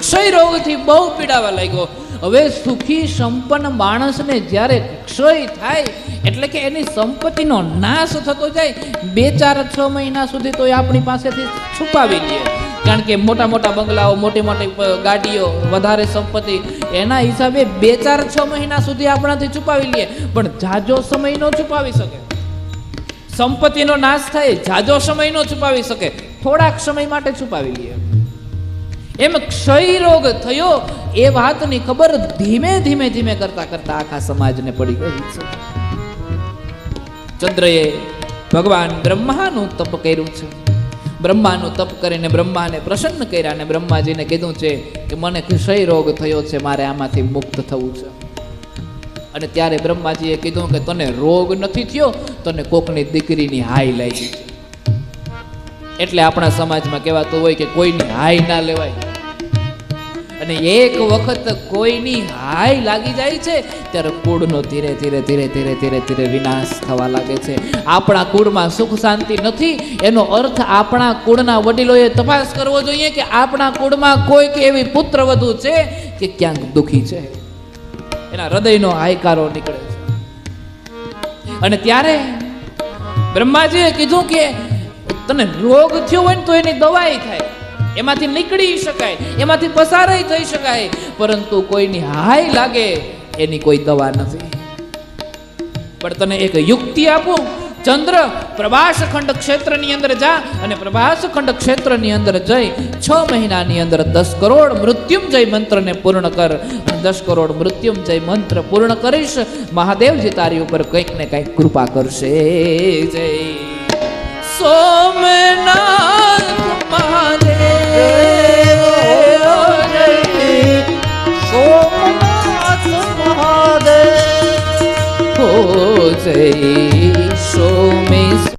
ક્ષય રોગથી બહુ પીડાવા લાગ્યો. હવે સુખી સંપન્ન માણસને જ્યારે ક્ષય થાય એટલે કે એની સંપત્તિનો નાશ થતો જાય, 2-4-6 મહિના સુધી તો એ આપણી પાસેથી છુપાવી લે. કારણ કે મોટા મોટા બંગલાઓ, મોટી મોટી ગાડીઓ, વધારે સંપત્તિ, એના હિસાબે 2-4-6 મહિના સુધી આપણાથી છુપાવી લે, પણ જાજો સમય નો છુપાવી શકે. સંપત્તિનો નાશ થાય, જાજો સમય નો છુપાવી શકે, થોડાક સમય માટે છુપાવી લે. એમ ક્ષય રોગ થયો એ વાતની ખબર ધીમે ધીમે ધીમે કરતા કરતા આખા સમાજને પડી ગઈ છે. ચંદ્રએ ભગવાન બ્રહ્માનું તપ કર્યું છે. બ્રહ્માનું તપ કરીને બ્રહ્માને પ્રસન્ન કર્યા અને બ્રહ્માજીને કીધું છે કે મને ક્ષય રોગ થયો છે, મારે આમાંથી મુક્ત થવું છે. અને ત્યારે બ્રહ્માજીએ કીધું કે તને રોગ નથી થયો, તને કોકની દીકરીની હાય લાગી છે. એટલે આપણા સમાજમાં કહેવાતું હોય કે કોઈની હાય ના લેવાય. અને એક વખત કોઈની હાય લાગી જાય છે ત્યારે કુળનો ધીરે ધીરે ધીરે ધીરે ધીરે ધીરે વિનાશ થવા લાગે છે. આપણા કુળમાં સુખ શાંતિ નથી, એનો અર્થ આપણા કુળના વડીલોએ તપાસ કરવો જોઈએ કે આપણા કુળમાં કોઈક એવી પુત્રવધુ છે કે ક્યાંક દુઃખી છે, એના હૃદયનો હાયકારો નીકળે છે. અને ત્યારે બ્રહ્માજીએ કીધું કે તને રોગ થયો હોય ને તો એની દવાઈ થાય, એમાંથી નીકળી શકાય, એમાંથી પસાર થઈ શકાય, પરંતુ કોઈની હાય લાગે એની કોઈ દવા નથી. પણ તને એક યુક્તિ આપું, ચંદ્ર પ્રભાસખંડ ક્ષેત્રની અંદર જા અને પ્રભાસખંડ ક્ષેત્રની અંદર જઈ 6 મહિનાની અંદર 10 કરોડ મૃત્યુંજય મંત્રને પૂર્ણ કર. અને 10 કરોડ મૃત્યુંજય મંત્ર પૂર્ણ કરીશ, મહાદેવજી તારી ઉપર કંઈક ને કંઈક કૃપા કરશે. જય સોમનાથ મહાદેવ, સોમનાથ મહાદેવ, હો જય સોમેશ્વર.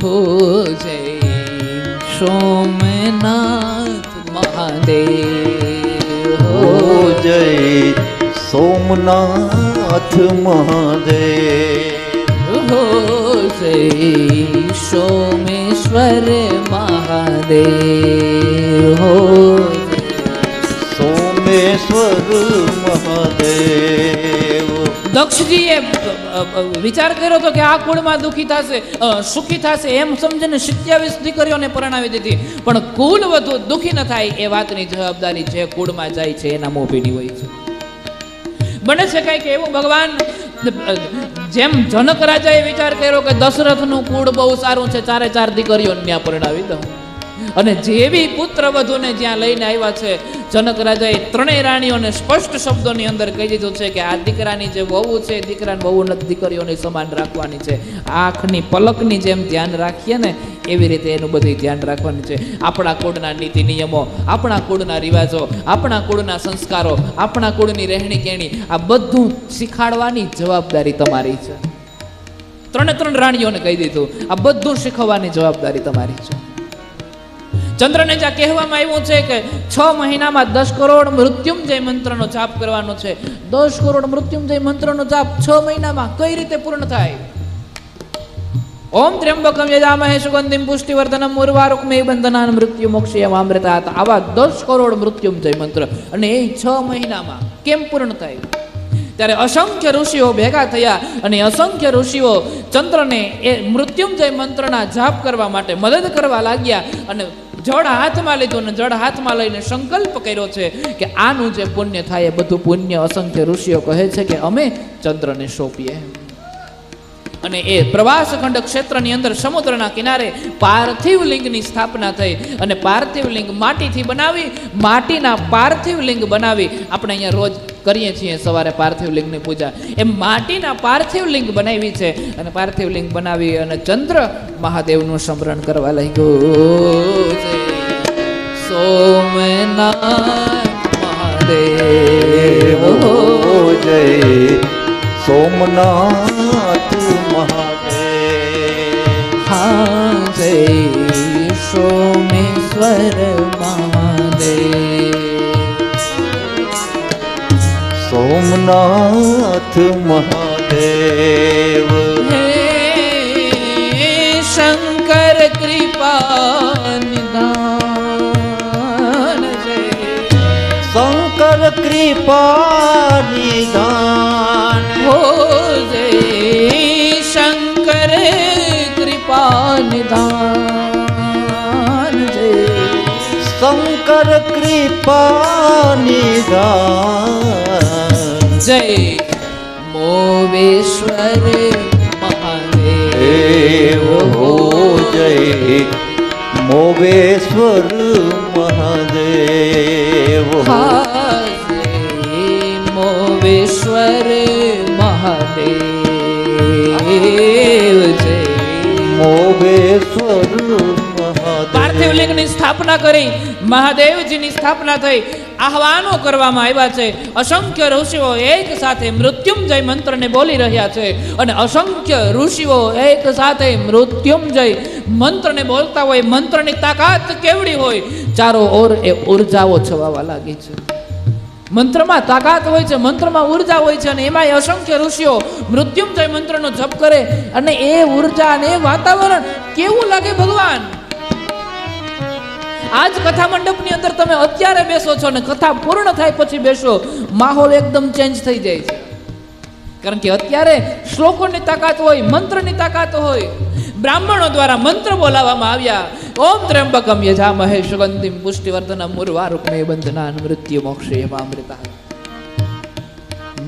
હો જય સોમનાથ મહાદેવ, હો જય સોમનાથ મહાદેવ, હો જય સોમેશ્વર મહાદેવ, હો સોમેશ્વર મહાદેવ. દક્ષજીએ વિચાર કર્યો હતો કે આ કુળમાં દુઃખી થશે, સુખી થશે એમ સમજીને 27 દીકરીઓને પરણાવી દીધી. પણ કુલ વધુ દુઃખી ન થાય એ વાતની જવાબદારી જે કુળમાં જાય છે એના મોભીની હોય છે. બને છે કંઈક એવું ભગવાન, જેમ જનક રાજાએ વિચાર કર્યો કે દશરથનું કુળ બહુ સારું છે, 4 દીકરીઓને ત્યાં પરણાવી દઉં. અને જેવી પુત્ર વધુને જ્યાં લઈને આવ્યા છે, જનક રાજાએ 3 રાણીઓને સ્પષ્ટ શબ્દોની અંદર કહી દીધું છે કે આ દીકરાની જે વહુ છે, દીકરાની વહુ નથી દીકરીઓની સમાન રાખવાની છે. આંખની પલકની જેમ ધ્યાન રાખીએ ને એવી રીતે એનું બધું ધ્યાન રાખવાનું છે. આપણા કુળના નીતિ નિયમો, આપણા કુળના રિવાજો, આપણા કુળના સંસ્કારો, આપણા કુળની રહેણી કહેણી, આ બધું શીખાડવાની જવાબદારી તમારી છે. 3 રાણીઓને કહી દીધું, આ બધું શીખવવાની જવાબદારી તમારી છે. ચંદ્રને જ્યાં કહેવામાં આવ્યું છે કે 6 મહિનામાં 10 કરોડ મૃત્યુંજય મંત્રનો જાપ કરવાનો છે. 10 કરોડ મૃત્યુંજય મંત્રનો જાપ 6 મહિનામાં કઈ રીતે પૂર્ણ થાય? ઓમ ત્ર્યંબકમ યજામહે સુગંધિમ પુષ્ટિવર્ધનમ ઉર્વારુકમેવ બંધનાન મૃત્યુ મોક્ષયમામૃતાત. આવા 10 કરોડ મૃત્યુંજય મંત્ર, અને એ 6 મહિનામાં કેમ પૂર્ણ થાય? ત્યારે અસંખ્ય ઋષિઓ ભેગા થયા અને અસંખ્ય ઋષિઓ ચંદ્રને એ મૃત્યુંજય મંત્રના જાપ કરવા માટે મદદ કરવા લાગ્યા. અને જળ હાથમાં લીધું અને જળ હાથમાં લઈને સંકલ્પ કર્યો છે કે આનું જે પુણ્ય થાય એ બધું પુણ્ય અસંખ્ય ઋષિઓ કહે છે કે અમે ચંદ્રને સોંપીએ. અને એ પ્રવાસખંડ ક્ષેત્રની અંદર સમુદ્રના કિનારે પાર્થિવ લિંગની સ્થાપના થઈ. અને પાર્થિવ લિંગ માટીથી બનાવી, માટીના પાર્થિવ લિંગ બનાવી, આપણે અહીંયા રોજ કરીએ છીએ સવારે પાર્થિવ લિંગની પૂજા, એ માટીના પાર્થિવ લિંગ બનાવી છે. અને પાર્થિવ લિંગ બનાવી અને ચંદ્ર મહાદેવનું સ્મરણ કરવા લાગ્યો છે. સોમનાથ મહાદેવ, હો જય સોમનાથ મહાદેવ, હા જય સોમેશ્વર મહાદેવ, સોમનાથ મહાદેવ. હે શંકર કૃપા નિધાન, જય શંકર કૃપા નિધાન, હો જય શંકર કૃપા નિધાન, જય શંકર કૃપા નિધાન. જય મોવેશ્વર મહાદેવ, હો જય મોવેશ્વર મહાદેવ, હા જય મોવેશ્વર મહાદેવ, જય મોવેશ્વર મહાદેવ. પાર્થિવ લિંગની સ્થાપના કરી, મહાદેવજીની સ્થાપના થઈ, આહવાનો કરવામાં આવ્યા છે. અસંખ્ય ઋષિઓ એક સાથે મૃત્યુંજય મંત્રને બોલી રહ્યા છે. અને અસંખ્ય ઋષિઓ એક સાથે મૃત્યુંજય મંત્રને બોલતા હોય. મંત્રની તાકાત કેવડી હોય, ચારો ઓર એ ઉર્જાઓ છવાવા લાગી છે. મંત્રમાં તાકાત હોય છે, મંત્રમાં ઉર્જા હોય છે, અને એમાંય અસંખ્ય ઋષિઓ મૃત્યુંજય મંત્રનો જપ કરે અને એ ઉર્જા અને એ વાતાવરણ કેવું લાગે ભગવાન. આજ કથા મંડપની અંદર તમે અત્યારે બેસો છો ને કથા પૂર્ણ થાય પછી બેસો, માહોલ એકદમ ચેન્જ થઈ જાય છે. કારણ કે અત્યારે શ્લોકોની તાકાત હોય, મંત્રની તાકાત હોય. બ્રાહ્મણો દ્વારા મંત્ર બોલાવવામાં આવ્યા. ઓમ ત્ર્યંબકમ યજામહે સુગંધિમ પુષ્ટિવર્ધનમ ઉર્વારુકમે બંધનાન મૃત્યુ મોક્ષેયમામૃતા.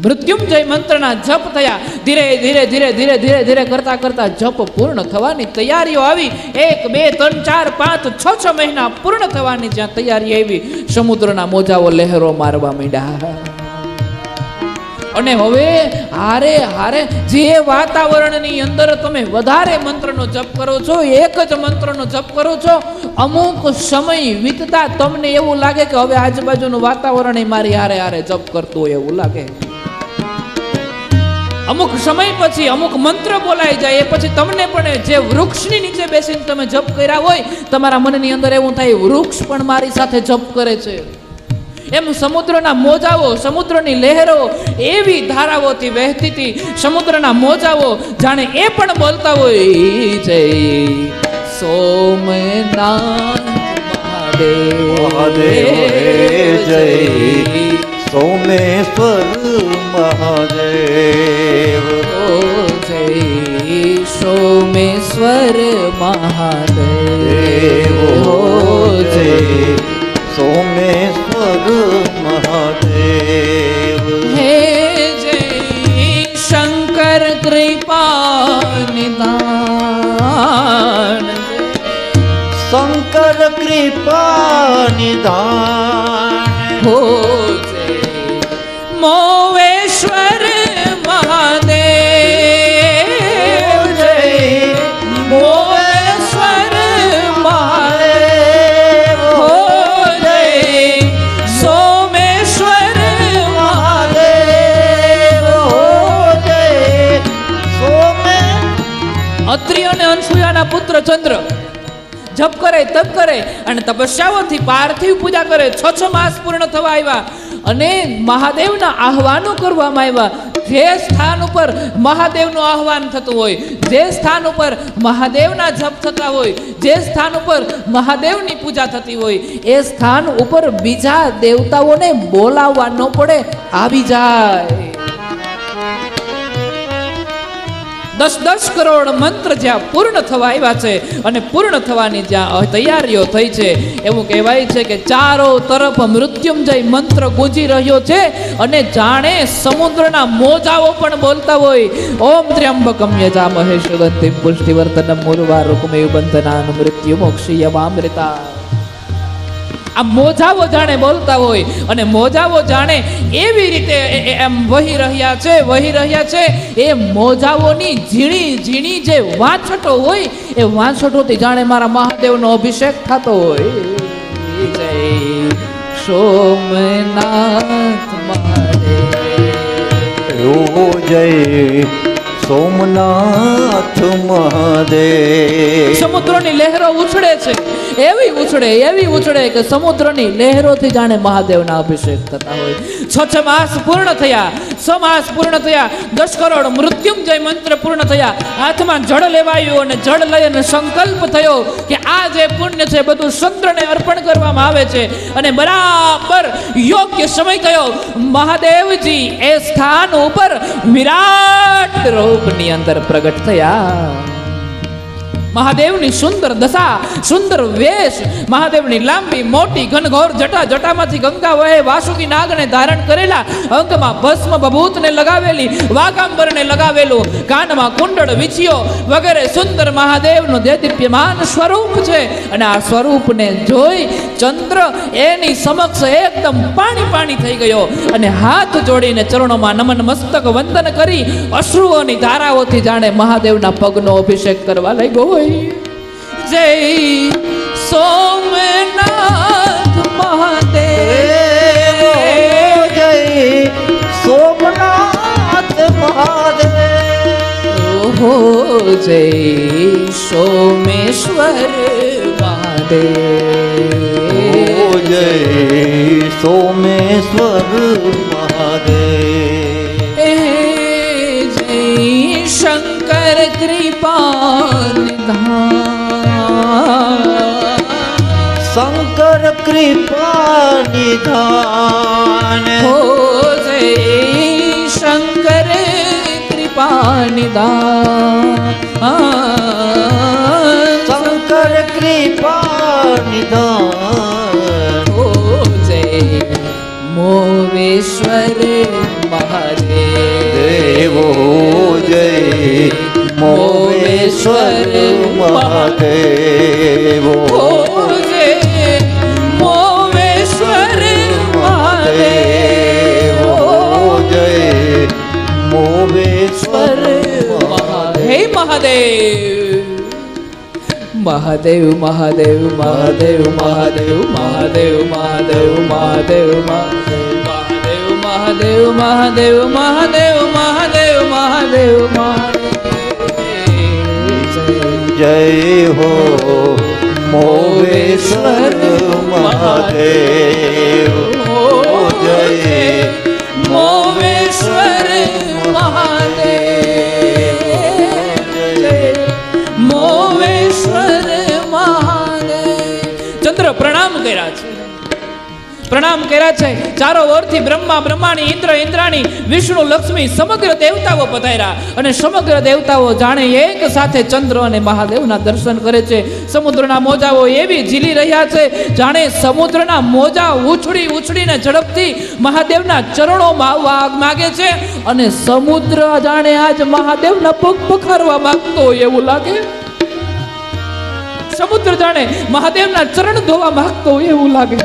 મૃત્યુંજય મંત્રના જપ થયા. ધીરે ધીરે ધીરે ધીરે ધીરે ધીરે કરતા કરતા જપ પૂર્ણ થવાની તૈયારીઓ આવી. 1 2 3 4 5 6 મહિના પૂર્ણ થવાની જ્યાં તૈયારી આવી, સમુદ્રના મોજાઓ લહેરો મારવા માંડ્યા. અને હવે હારે હારે જે વાતાવરણની અંદર તમે વધારે મંત્રનો જપ કરો છો, એક જ મંત્રનો જપ કરો છો, અમુક સમય વીતતા તમને એવું લાગે કે હવે આજુબાજુનું વાતાવરણ મારી હારે હારે જપ કરતું હોય એવું લાગે. અમુક સમય પછી અમુક મંત્ર બોલાઈ જાય એ પછી તમને પણ જે વૃક્ષની નીચે બેસીને તમે જપ કર્યા હોય, તમારા મનની અંદર એવું થાય વૃક્ષ પણ મારી સાથે જપ કરે છે. એમ સમુદ્રના મોજાઓ, સમુદ્રની લહેરો એવી ધારાઓથી વહેતી હતી. સમુદ્રના મોજાઓ જાણે એ પણ બોલતા હોય, જય સોમનાથ મહાદેવ, જય સોમેશ્વર મહાદેવ, જય સોમેશ્વર મહાદેવ, જય સોમેશ્વર મહાદેવ. હે જય શંકર કૃપા નિદાન, શંકર કૃપા નિધાન, હો જય મોવેશ્વર મહાદેવ, જય મોવેશ્વર મહાદેવ, હો જય સોમેશ્વર મહાદેવ, હો જય સોમે. અત્રિ અને અનસૂયાના પુત્ર ચંદ્ર જપ કરે, તપ કરે અને તપસ્યાઓથી પાર્થિવ પૂજા કરે. 6 માસ પૂર્ણ થવા આવ્યા અને મહાદેવના આહ્વાનો કરવામાં આવ્યા. જે સ્થાન ઉપર મહાદેવનું આહ્વાન થતું હોય, જે સ્થાન ઉપર મહાદેવના જપ થતા હોય, જે સ્થાન ઉપર મહાદેવની પૂજા થતી હોય, એ સ્થાન ઉપર બીજા દેવતાઓને બોલાવવા ન પડે, આવી જાય. 10 કરોડ મંત્ર જ્યાં પૂર્ણ થવા આવ્યા છે અને પૂર્ણ થવાની જ્યાં તૈયારીઓ થઈ છે, એવું કહેવાય છે કે ચારો તરફ મૃત્યુંજય મંત્ર ગુંજી રહ્યો છે અને જાણે સમુદ્રના મોજાઓ પણ બોલતા હોય. ઓમ ત્ર્યંબકમ યજામહે સુગંધિમ પુષ્ટિવર્ધનમ ઉર્વારુકમેવ બંધનાન મૃત્યુ મોક્ષીયમામૃતા. આ મોજાઓ જાણે બોલતા હોય અને મોજાઓ જાણે એવી રીતે એમ વહી રહ્યા છે. એ મોજાઓની ઝીણી ઝીણી જે વાછટો હોય, એ વાછટોથી જાણે મારા મહાદેવનો અભિષેક થતો હોય. જય સોમનાથ મહાદેવ, જય સોમનાથ મહાદેવ. સમુદ્રની લહેરો ઉછળે છે, એવી ઉછળે કે સમુદ્રની લહેરોથી જાણે મહાદેવના અભિષેક થતા હોય. 6 માસ પૂર્ણ થયા, 6 માસ પૂર્ણ થયા, 10 કરોડ મૃત્યુંજય મંત્ર પૂર્ણ થયા. હાથમાં જળ લેવાયું અને જળ લઈ અને સંકલ્પ થયો કે આ જે પુણ્ય છે બધું ચંદ્રને અર્પણ કરવામાં આવે છે. અને બરાબર યોગ્ય સમય થયો. મહાદેવજી એ સ્થાન ઉપર વિરાટ રૂપની અંદર પ્રગટ થયા. મહાદેવની સુંદર દશા, સુંદર વેશ, મહાદેવની લાંબી મોટી ઘનઘોર જટા, જટામાંથી ગંગા વહે, વાસુકી નાગને ધારણ કરેલા, અંગમાં ભસ્મ ભભૂતને લગાવેલી, વાગાંબરને લગાવેલું, કાનમાં કુંડળ વિછીઓ વગેરે સુંદર મહાદેવનું દેદીપ્યમાન સ્વરૂપ છે. અને આ સ્વરૂપને જોઈ ચંદ્ર એની સમક્ષ એકદમ પાણી થઈ ગયો અને હાથ જોડીને ચરણોમાં નમન મસ્તક વંદન કરી અશ્રુઓની ધારાઓથી જાણે મહાદેવના પગનો અભિષેક કરવા લાગ્યો હોય. જય સોમનાથ મહાદેવ, જય સોમનાથ મહાદેવ, જય સોમેશ્વર મહાદેવ, જય સોમેશ્વર મહાદેવ. એ જય શંકર કૃપા નિધાન. શંકર કૃપા નિધાન. હો જય શંકર કૃપા નિધાન. શંકર કૃપા નિધાન. હો જય મોવેશ્વર મહાદેવ. દેવો જય મોમેશ્વર મહાદેવ. હો જય મોવેશ્વર મહાદેવ. જય મોમેશ્વર હે મહાદેવ. મહાદેવ મહાદેવ મહાદેવ મહાદેવ મહાદેવ મહાદેવ મહાદેવ મહાદેવ મહાદેવ મહાદેવ મહાદેવ મહાદેવ મહાદેવ. જય હો મોમેશ્વર મહાદેવ. જય મોમેશ્વર મહાદેવ. જય મોમેશ્વર મહાદેવ. ચંદ્ર પ્રણામ કર્યા છે, પ્રણામ કર્યા છે. ચારો ઓરથી બ્રહ્મા બ્રહ્માણી, ઇન્દ્ર ઇન્દ્રાણી, વિષ્ણુ લક્ષ્મી સમગ્ર દેવતાઓ પધાર્યા અને સમગ્ર દેવતાઓ જાણે એક સાથે ચંદ્ર અને મહાદેવના દર્શન કરે છે. સમુદ્રના મોજાઓ એવી ઝીલી રહ્યા છે જાણે સમુદ્રના મોજા ઉછળી ઉછળીને ઝડપથી મહાદેવના ચરણોમાં માગે છે અને સમુદ્ર જાણે આજ મહાદેવના પગ પખારવા માંગતો હોય એવું લાગે. સમુદ્ર જાણે મહાદેવના ચરણ ધોવા માંગતો હોય એવું લાગે.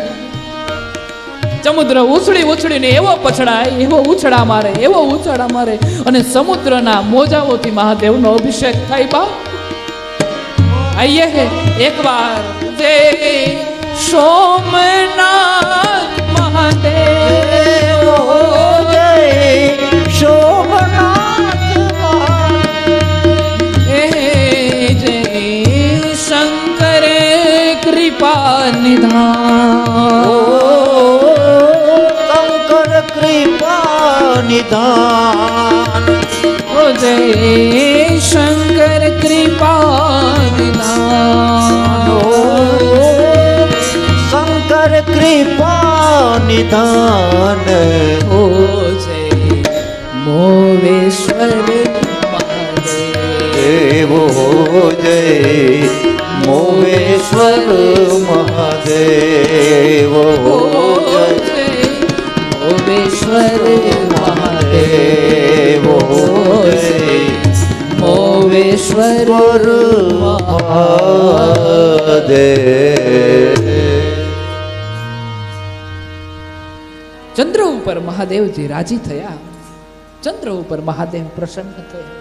સમુદ્ર ઉછળી ઉછળીને એવો પછડાય, એવો ઉછળા મારે, એવો ઉછળા મારે અને સમુદ્રના મોજાઓથી મહાદેવનો અભિષેક થાય. બા આઈએ હે એક વાર જય સોમનાથ મહાદેવ. જય સોમનાથ મહાદેવ. એ જય શંકર કૃપા નિધાન. શંકર કૃપા નિધાન. ઓ જય શંકર કૃપા નિધાન. શંકર કૃપા નિધાન. ઓ જય મોવેશ્વર મહાદેવ. દેવો જય મોમેશ્વર મહાદેવ. ઓ જય મોવેશ્વર મહાદેવ. ઓ જય મોવેશ્વર મહાદેવ. ચંદ્ર ઉપર મહાદેવજી રાજી થયા. ચંદ્ર ઉપર મહાદેવ પ્રસન્ન થયા.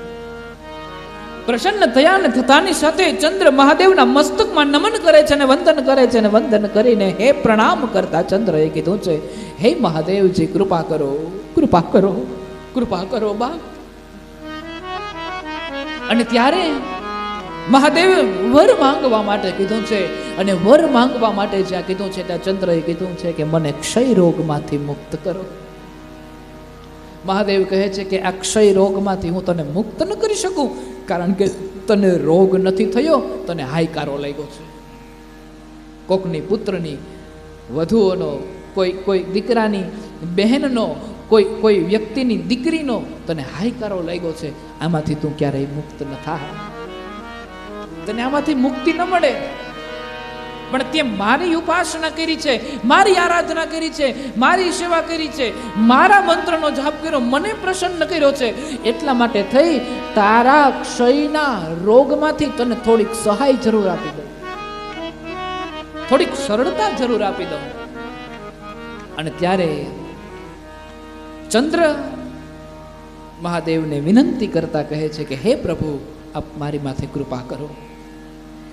પ્રસન્ન થયા ને થતાની સાથે ચંદ્ર મહાદેવના મસ્તકમાં નમન કરે છે અને વંદન કરે છે અને વંદન કરીને હે પ્રણામ કરતા ચંદ્રએ કીધું છે, હે મહાદેવજી કૃપા કરો, કૃપા કરો, કૃપા કરો બા. અને ત્યારે મહાદેવ વર માંગવા માટે કીધું છે અને વર માંગવા માટે જ્યાં કીધું છે ત્યાં ચંદ્રએ કીધું છે કે મને ક્ષય રોગમાંથી મુક્ત કરો. મહાદેવ કહે છે કે આ ક્ષય રોગમાંથી હું તને મુક્ત ન કરી શકું, કારણ કે તને રોગ નથી થયો, તને હાયકારો લાગ્યો છે. કોકની પુત્રની, વધુઓનો, કોઈ દીકરાની બહેનનો, કોઈ વ્યક્તિની દીકરીનો તને હાયકારો લાગ્યો છે. આમાંથી તું ક્યારેય મુક્ત ન થા, તને આમાંથી મુક્તિ ન મળે. પણ તે મારી ઉપાસના કરી છે, મારી આરાધના કરી છે, મારી સેવા કરી છે, મારા મંત્રનો જાપ કર્યો, મને પ્રસન્ન કર્યો છે, એટલા માટે થઈ તારા ક્ષયના રોગમાંથી તને થોડીક સહાય જરૂર આપી દઉં, થોડીક સરળતા જરૂર આપી દઉં. અને ત્યારે ચંદ્ર મહાદેવને વિનંતી કરતા કહે છે કે હે પ્રભુ, આપ મારી માથે કૃપા કરો.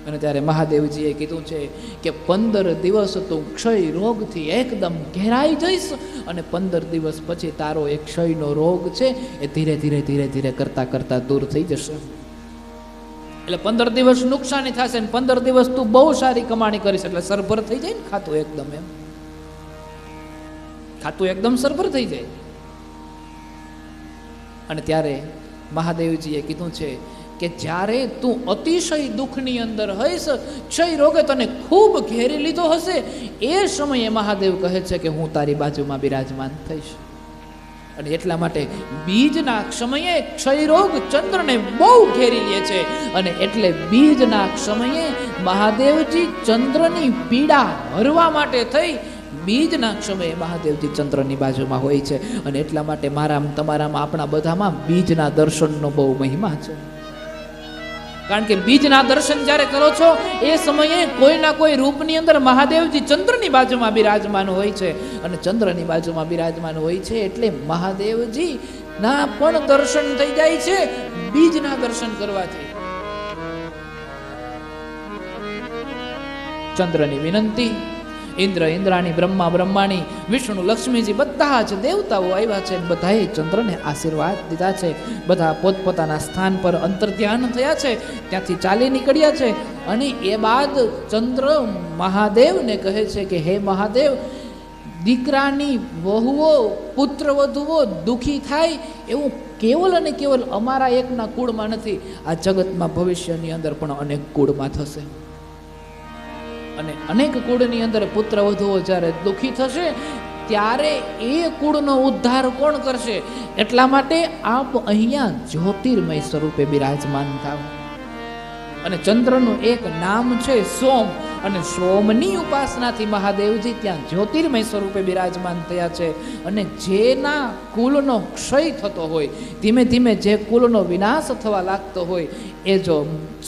અને ત્યારે મહાદેવજીએ કીધું છે કે 15 દિવસ તું ક્ષય રોગથી એકદમ ઘેરાઈ જઈશ અને 15 દિવસ પછી તારો એક ક્ષયનો રોગ છે એ ધીરે ધીરે ધીરે ધીરે કરતા કરતા દૂર થઈ જશે. એટલે 15 દિવસ નુકસાની થશે ને 15 દિવસ તું બહુ સારી કમાણી કરીશ, એટલે સરભર થઈ જાય ને ખાતું એકદમ એમ. ખાતું એકદમ સરભર થઈ જાય. અને ત્યારે મહાદેવજીએ કીધું છે કે જ્યારે તું અતિશય દુઃખની અંદર હઈશ, ક્ષય રોગે તને ખૂબ ઘેરી લીધો હશે, એ સમયે મહાદેવ કહે છે કે હું તારી બાજુમાં બિરાજમાન થઈશ. અને એટલા માટે બીજના સમયે ક્ષય રોગ ચંદ્રને બહુ ઘેરી લે છે, અને એટલે બીજના સમયે મહાદેવજી ચંદ્રની પીડા હરવા માટે થઈ બીજના સમયે મહાદેવજી ચંદ્રની બાજુમાં હોય છે. અને એટલા માટે મારામાં તમારામાં આપણા બધામાં બીજના દર્શનનો બહુ મહિમા છે. કારણ કે બીજના દર્શન જ્યારે કરો છો એ સમયે કોઈના કોઈ રૂપની અંદર મહાદેવજી ચંદ્રની બાજુમાં બિરાજમાન હોય છે, અને ચંદ્રની બાજુમાં બિરાજમાન હોય છે એટલે મહાદેવજી ના પણ દર્શન થઈ જાય છે બીજના દર્શન કરવાથી. ચંદ્રની વિનંતી, ઇન્દ્ર ઇન્દ્રાણી, બ્રહ્મા બ્રહ્માણી, વિષ્ણુ લક્ષ્મીજી બધા જ દેવતાઓ આવ્યા છે. બધાએ ચંદ્રને આશીર્વાદ દીધા છે. બધા પોતપોતાના સ્થાન પર અંતર્ધ્યાન થયા છે, ત્યાંથી ચાલી નીકળ્યા છે. અને એ બાદ ચંદ્ર મહાદેવને કહે છે કે હે મહાદેવ, દીકરાની વહુઓ પુત્ર વધુઓ દુઃખી થાય એવું કેવલ અને કેવલ અમારા એકના કુળમાં નથી, આ જગતમાં ભવિષ્યની અંદર પણ અનેક કુળમાં થશે. અને અનેક કુળની અંદર પુત્ર વધુઓ જ્યારે દુઃખી થશે ત્યારે એ કુળનો ઉદ્ધાર કોણ કરશે? એટલા માટે આપ અહીંયા જ્યોતિર્મય સ્વરૂપે બિરાજમાન થાવ. અને ચંદ્રનું એક નામ છે સોમ, અને સોમની ઉપાસનાથી મહાદેવજી ત્યાં જ્યોતિર્મય સ્વરૂપે બિરાજમાન થયા છે. અને જેના કુલનો ક્ષય થતો હોય, ધીમે ધીમે જે કુલનો વિનાશ થવા લાગતો હોય, એ જો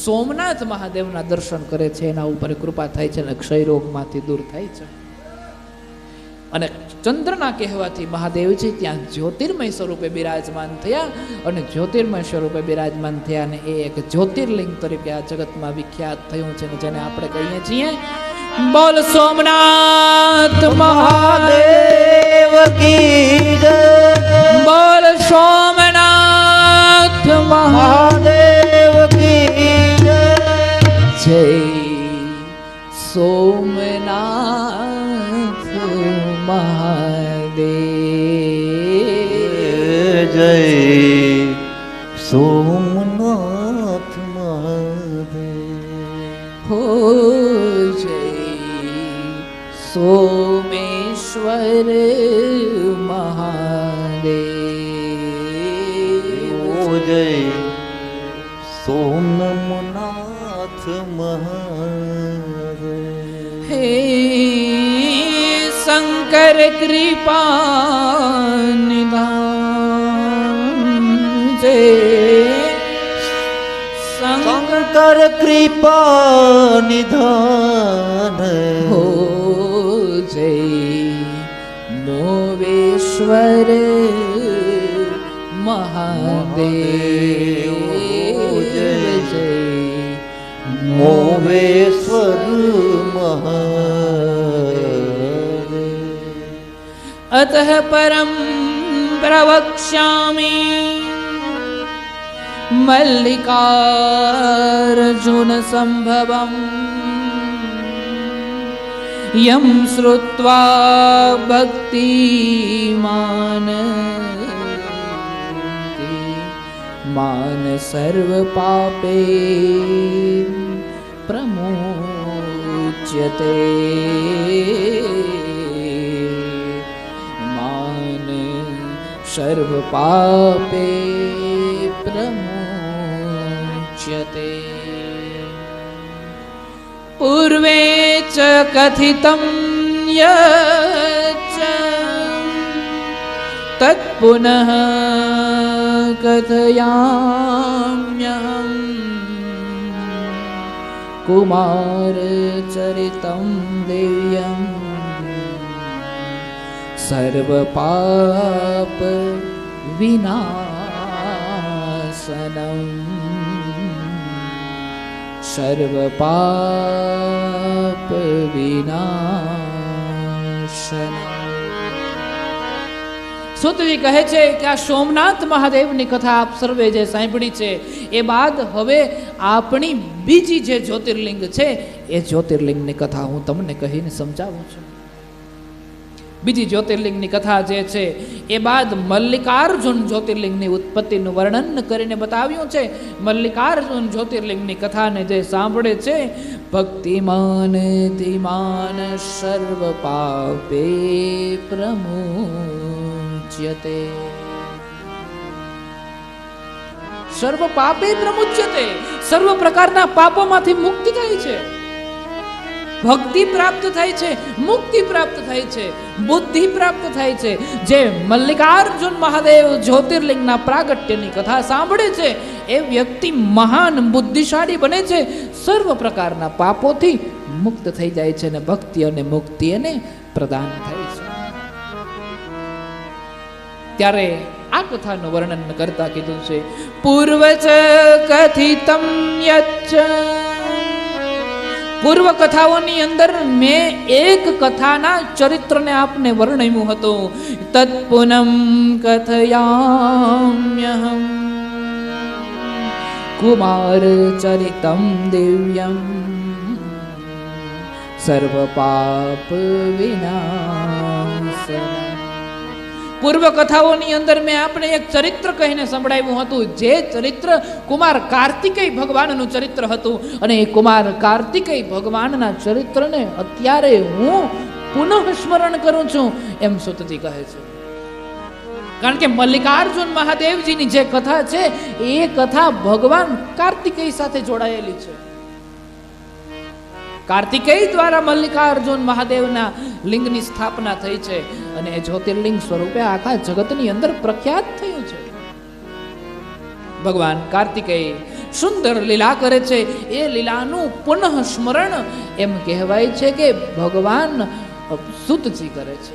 સોમનાથ મહાદેવના દર્શન કરે છે એના ઉપર કૃપા થાય છે અને ક્ષય રોગમાંથી દૂર થાય છે. અને ચંદ્રના કહેવાથી મહાદેવજી ત્યાં જ્યોતિર્મય સ્વરૂપે બિરાજમાન થયા. અને જ્યોતિર્મય સ્વરૂપે બિરાજમાન થયા અને એ એક જ્યોતિર્લિંગ તરીકે આ જગતમાં વિખ્યાત થયું છે, જેને આપણે કહીએ છીએ બોલ સોમનાથ મહાદેવ કી જય. બોલ સોમનાથ મહાદેવ કી જય. જય સોમનાથ મહાદેવ. જય સોમનાથ મહાદેવ. હો જય સોમેશ્વર મહાદેવ. ઓ જય સોમનાથ મહાદેવ. હે શંકર કૃપા નિધાન. જય શંકર કૃપા નિધાન. હો જય મોવેશ્વર મહાદેવ. જય મોવેશ્વર મહાદેવ. અતઃ પરમ પ્રવક્ષ્યામિ મલ્લિકાર્જુન સંભવમ યમ શ્રુત્વા ભક્તિમાન માન સર્વ પાપે પ્રમોચ્યતે. માન સર્વ પાપે પ્રમોચ્યતે. પૂર્વે ચ કથિતં યચ્ચ તત્પુનઃ કથયામ્યહં. કુમારચરિतं દિવ્યં સર્વપાપ વિનાશનમ. સર્વપાપ વિનાશનમ. સુતજી કહે છે કે આ સોમનાથ મહાદેવની કથા આપ સર્વે જે સાંભળી છે એ બાદ હવે આપણી બીજી જે જ્યોતિર્લિંગ છે એ જ્યોતિર્લિંગની કથા હું તમને કહીને સમજાવું છું. બીજી જ્યોતિર્લિંગની કથા જે છે એ બાદ મલ્લિકાર્જુન જ્યોતિર્લિંગની ઉત્પત્તિનું વર્ણન કરીને બતાવ્યું છે. મલ્લિકાર્જુન જ્યોતિર્લિંગની કથાને જે સાંભળે છે, ભક્તિમાન ધીમાન સર્વ પાપે પ્રમુચ્યતે, સર્વ પાપે પ્રમુચ્યતે, સર્વ પ્રકારના પાપોમાંથી મુક્તિ થાય છે, ભક્તિ પ્રાપ્ત થાય છે, મુક્તિ પ્રાપ્ત થાય છે, બુદ્ધિ પ્રાપ્ત થાય છે. જે મલ્લિકાર્જુન મહાદેવ જ્યોતિર્લિંગના પ્રાગટ્યની કથા સાંભળે છે એ વ્યક્તિ મહાન બુદ્ધિશાળી બને છે, સર્વ પ્રકારના પાપોથી મુક્ત થઈ જાય છે અને ભક્તિ અને મુક્તિ એને પ્રદાન થાય છે. ત્યારે આ કથાનું વર્ણન કરતા કીધું છે, પૂર્વચ કથિતમ યચ્ચ, પૂર્વ કથાઓની અંદર મેં એક કથાના ચરિત્રને આપને વર્ણવ્યું હતું. તત્પુનમ કથયામ્યહમ કુમાર ચરિતમ દિવ્યમ સર્વ પાપ વિનાશનમ. પૂર્વ કથાઓની અંદર મેં આપણે એક ચરિત્ર કહીને સંભળાવ્યું હતું, જે ચરિત્ર કુમાર કાર્તિકેય ભગવાનનું ચરિત્ર હતું. અને એ કુમાર કાર્તિકેય ભગવાનના ચરિત્રને અત્યારે હું પુનઃ સ્મરણ કરું છું એમ સુતજી કહે છે. કારણ કે મલ્લિકાર્જુન મહાદેવજીની જે કથા છે એ કથા ભગવાન કાર્તિકેય સાથે જોડાયેલી છે. કાર્તિકેય દ્વારા મલ્લિકાર્જુન મહાદેવના લિંગની સ્થાપના થઈ છે અને એ જ્યોતિર્લિંગ સ્વરૂપે આખા જગતની અંદર પ્રખ્યાત થયું છે. ભગવાન કાર્તિકેય સુંદર લીલા કરે છે. એ લીલાનું પુનઃ સ્મરણ એમ કહેવાય છે કે ભગવાન સુતજી કરે છે.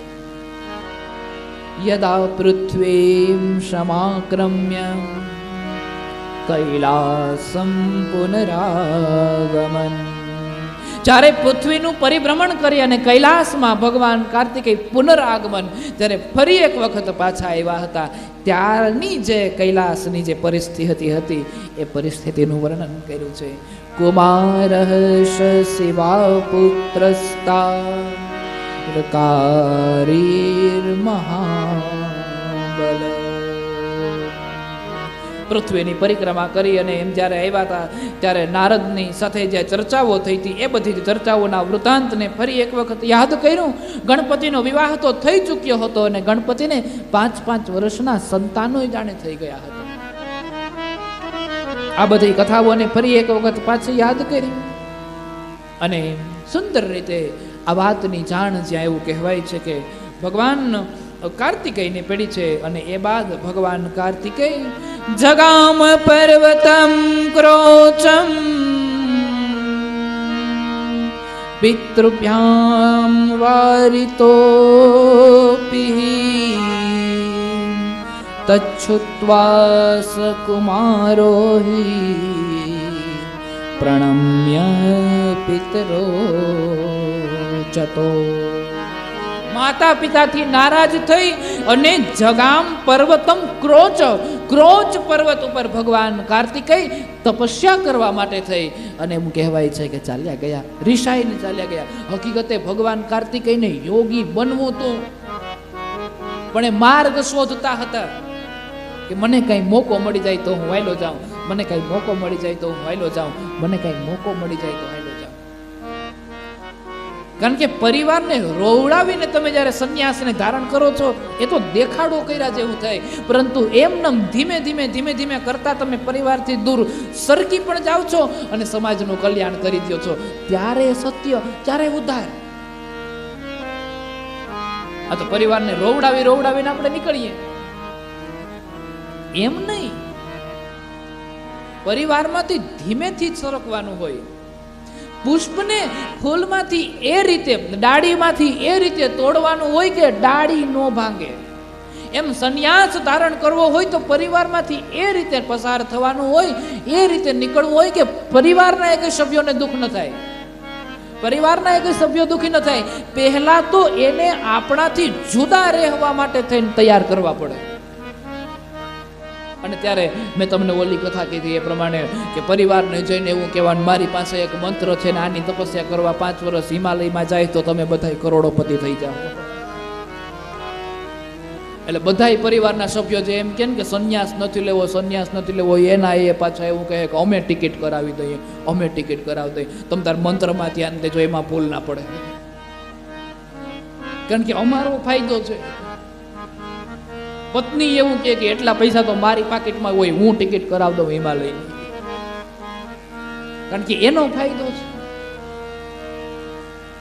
યદા પૃથ્વીમ સમાક્રમ્ય કૈલાસમ પુનરાગમન, જ્યારે પૃથ્વીનું પરિભ્રમણ કરી અને કૈલાસમાં ભગવાન કાર્તિકેય પુનરાગમન, જ્યારે ફરી એક વખત પાછા આવ્યા હતા, ત્યારની જે કૈલાસની જે પરિસ્થિતિ હતી એ પરિસ્થિતિનું વર્ણન કર્યું છે. કુમાર શિવા પુત્રસ્તારીર મહાબલ, પૃથ્વીની પરિક્રમા કરી અને એમ જ્યારે આવ્યા હતા ત્યારે નારદની સાથે જે ચર્ચાઓ થઈ હતી એ બધી જ ચર્ચાઓના વૃત્તાંતને ફરી એક વખત યાદ કર્યું. ગણપતિનો વિવાહ તો થઈ ચૂક્યો હતો અને ગણપતિને 5-5 વર્ષના સંતાનો જાણે થઈ ગયા હતા. આ બધી કથાઓને ફરી એક વખત પાછી યાદ કરી અને સુંદર રીતે આ વાતની જાણ જ્યાં એવું કહેવાય છે કે ભગવાન કાર્તિકેયની પેઢી છે અને એ બાદ ભગવાન કાર્તિકેય જગામ પર્વતમ ક્રોચમ પિતૃભ્યામ વારિતોપિ તચ્છુત્વા સ કુમારો હિ પ્રણમ્ય પિતરો ચતો. માતા પિતાથી નારાજ થઈ અને જગામ પર્વતમ ક્રોચ, ક્રોચ પર્વત ઉપર ભગવાન કાર્તિકેય તપસ્યા કરવા માટે થઈ અને એમ કહેવાય છે કે ચાલ્યા ગયા, રિસાઈને ચાલ્યા ગયા. હકીકતે ભગવાન કાર્તિકેયને યોગી બનવું હતું પણ એ માર્ગ શોધતા હતા કે મને કઈ મોકો મળી જાય તો હું વાયલો જાઉં, મને કઈ મોકો મળી જાય તો હું વાયલો જાઉં, મને કઈ મોકો મળી જાય તો વાયલો જાઉં. કારણ કે પરિવારને રોવડાવીને તમે જ્યારે સંન્યાસને ધારણ કરો છો એ તો દેખાડો કર્યા જેવું થાય, પરંતુ એમનેમ ધીમે ધીમે ધીમે ધીમે કરતા તમે પરિવારથી દૂર સરકી પણ જાઓ છો અને સમાજનું કલ્યાણ કરી દો છો, ત્યારે સત્ય, ત્યારે ઉદ્ધાર. આ તો પરિવારને રોવડાવીને આપણે નીકળીએ એમ નહીં. પરિવારમાંથી ધીમેથી સરકવાનું હોય. પુષ્પને ફૂલમાંથી એ રીતે, ડાળીમાંથી એ રીતે તોડવાનું હોય કે ડાળી ન ભાંગે. એમ સંન્યાસ ધારણ કરવો હોય તો પરિવારમાંથી એ રીતે પસાર થવાનું હોય, એ રીતે નીકળવું હોય કે પરિવારના એક સભ્યોને દુઃખ ન થાય, પરિવારના એક સભ્યો દુઃખી ન થાય. પહેલા તો એને આપણાથી જુદા રહેવા માટે થઈને તૈયાર કરવા પડે. અને ત્યારે મેં તમને ઓલી કથા કીધી એ પ્રમાણે કે પરિવારને જોઈને એવું કહેવાનું મારી પાસે એક મંત્ર છે ને આની તપસ્યા કરવા 5 વર્ષ હિમાલયમાં જાય તો તમે બધા કરોડોપતિ થઈ જાઓ. એટલે બધાય પરિવારના સભ્યો જે એમ કહે ને કે સંન્યાસ નથી લેવો, એના એ પાછા એવું કહે કે અમે ટિકિટ કરાવી દઈએ, અમે ટિકિટ કરાવી દઈએ. તમે તાર મંત્રમાં ધ્યાન દેજો, એમાં ભૂલ ના પડે, કારણ કે અમારો ફાયદો છે. પત્ની એવું કહે કે એટલા પૈસા તો મારી પાકીટમાં હોય, હું ટિકિટ કરાવી દઉં હિમાલયની, કારણ કે એનો ફાયદો છે.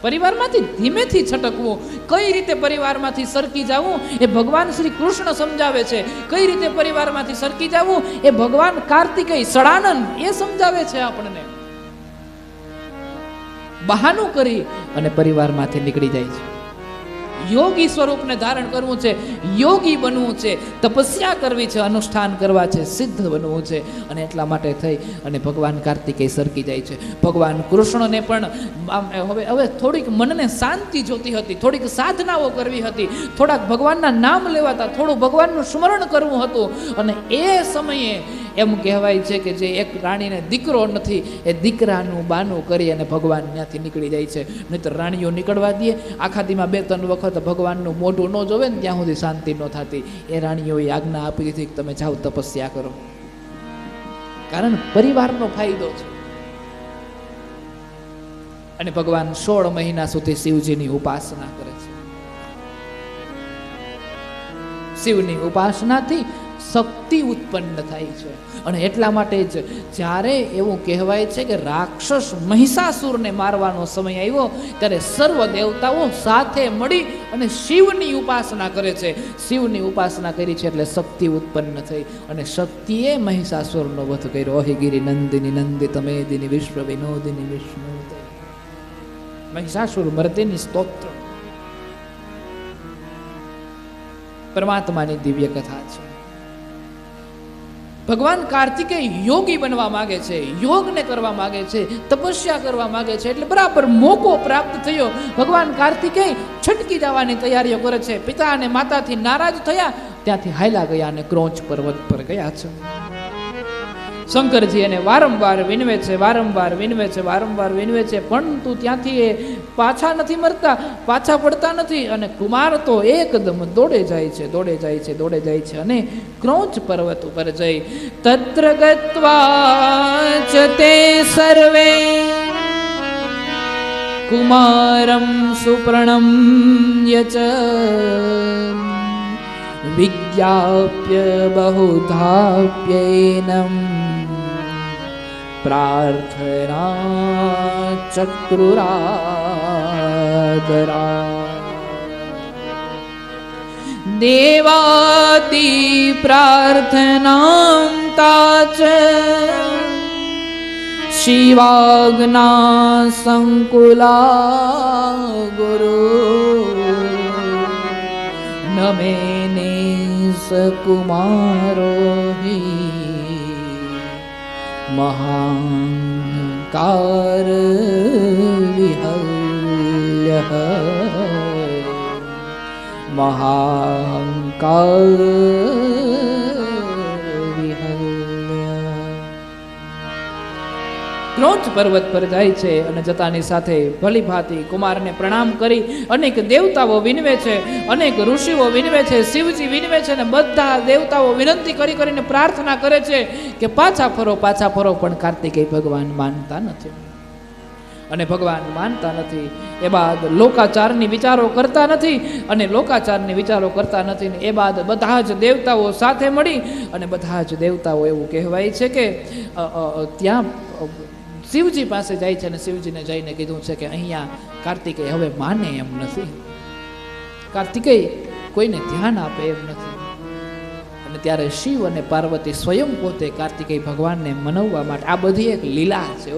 પરિવારમાંથી ધીમેથી છટકવું, કઈ રીતે પરિવારમાંથી સરકી જવું એ ભગવાન શ્રી કૃષ્ણ સમજાવે છે. કઈ રીતે પરિવારમાંથી સરકી જવું એ ભગવાન કાર્તિકેય સડાનંદ એ સમજાવે છે આપણને. બહાનું કરી અને પરિવારમાંથી નીકળી જાય છે. યોગી સ્વરૂપને ધારણ કરવું છે, યોગી બનવું છે, તપસ્યા કરવી છે, અનુષ્ઠાન કરવા છે, સિદ્ધ બનવું છે. અને એટલા માટે થઈ અને ભગવાન કાર્તિકેય સરકી જાય છે. ભગવાન કૃષ્ણને પણ હવે થોડીક મનને શાંતિ જોતી હતી, થોડીક સાધનાઓ કરવી હતી, થોડાક ભગવાનના નામ લેવાતા, થોડું ભગવાનનું સ્મરણ કરવું હતું. અને એ સમયે એમ કહેવાય છે કે જે એક રાણીને દીકરો નથી એ દીકરાનું બાનું કરી અને ભગવાન ત્યાંથી નીકળી જાય છે. નહીંતર રાણીઓ નીકળવા દે, આખા દીમાં 2-3 વખત ભગવાનનું મોઢું ન જોવે ને ત્યાં સુધી શાંતિ ન થતી. એ રાણીઓએ આજ્ઞા આપી દીધી કે તમે જાઓ તપસ્યા કરો, કારણ પરિવારનો ફાયદો છે. અને ભગવાન 16 મહિના સુધી શિવજીની ઉપાસના કરે છે. શિવની ઉપાસનાથી શક્તિ ઉત્પન્ન થાય છે. અને એટલા માટે જ જ્યારે એવું કહેવાય છે કે રાક્ષસ મહિષાસુરને મારવાનો સમય આવ્યો ત્યારે સર્વ દેવતાઓ સાથે મળી અને શિવની ઉપાસના કરે છે. શિવની ઉપાસના કરી છે એટલે શક્તિ ઉત્પન્ન થઈ અને શક્તિએ મહિષાસુરનો વધ કર્યો. અહિગિરી નંદિની નંદિત મેદિની વિશ્વ વિનોદિની વિષ્ણુ. મહિષાસુર મર્દિની સ્તોત્ર પરમાત્માની દિવ્ય કથા છે. ભગવાન કાર્તિકેય યોગી બનવા માંગે છે, યોગને કરવા માંગે છે, તપસ્યા કરવા માંગે છે. એટલે બરાબર મોકો પ્રાપ્ત થયો. ભગવાન કાર્તિકેય છટકી જવાની તૈયારીઓ કરે છે. પિતા અને માતાથી નારાજ થયા, ત્યાંથી હાયલા ગયા અને ક્રોંચ પર્વત પર ગયા છે. શંકરજી એને વારંવાર વિનવે છે, પરંતુ ત્યાંથી એ પાછા નથી મરતા, પાછા પડતા નથી. અને કુમાર તો એકદમ દોડે જાય છે અને ક્રોંચ પર્વત ઉપર જઈ તત્ર ગત્વા ચ તે સર્વે કુમારમ સુપ્રણમ્ય ચ વિજ્ઞાપ્ય બહુધાપ્યેનમ પ્રાર્થના ચક્રુરાદરા. દેવાતિ પ્રાર્થનાં તાચ શિવાગ્ના સંકુલા ગુરુ નમેને સકુમારો હિ મહાંકાર વિહલ્ય મહાંકાર વિહલ્ય. ક્રોંચ પર્વત પર જાય છે અને જતાની સાથે ભલી ભાંતિ કુમારને પ્રણામ કરી અનેક દેવતાઓ વિનવે છે, અનેક ઋષિઓ વિનવે છે, શિવજી વિનવે છે અને બધા દેવતાઓ વિનંતી કરીને પ્રાર્થના કરે છે કે પાછા ફરો. પણ કાર્તિકેય ભગવાન માનતા નથી. અને ભગવાન માનતા નથી એ બાદ લોકાચારની વિચારો કરતા નથી. એ બાદ બધા જ દેવતાઓ સાથે મળી અને બધા જ દેવતાઓ એવું કહેવાય છે કે ત્યાં શિવજી પાસે જાય છે અને શિવજીને જઈને કીધું છે કે અહીંયા કાર્તિકેય હવે માને એમ નથી, કાર્તિકેય કોઈને ધ્યાન આપે એમ નથી. અને ત્યારે શિવ અને પાર્વતી સ્વયં પોતે કાર્તિકેય ભગવાનને મનાવવા માટે, આ બધી એક લીલા છે,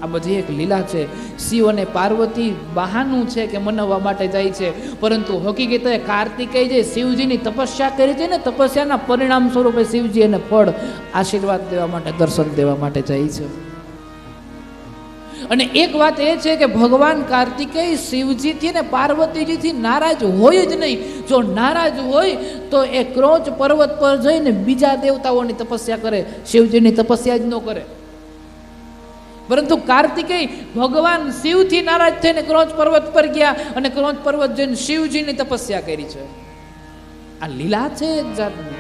આ બધી એક લીલા છે. શિવ અને પાર્વતી બહાનું છે કે મનાવવા માટે જાય છે, પરંતુ હકીકતે કાર્તિકેય જે શિવજીની તપસ્યા કરી છે ને, તપસ્યાના પરિણામ સ્વરૂપે શિવજી એને ફળ આશીર્વાદ દેવા માટે, દર્શન દેવા માટે જાય છે. અને એક વાત એ છે કે ભગવાન કાર્તિકેય શિવજીથી ને પાર્વતીજીથી નારાજ હોય જ નહીં. જો નારાજ હોય તો એ ક્રોંચ પર્વત પર જઈને બીજા દેવતાઓની તપસ્યા કરે, શિવજીની તપસ્યા જ ન કરે. પરંતુ કાર્તિકેય ભગવાન શિવથી નારાજ થઈને ક્રોંચ પર્વત પર ગયા અને ક્રોંચ પર્વત જઈને શિવજીની તપસ્યા કરી છે. આ લીલા છે એક જાતની.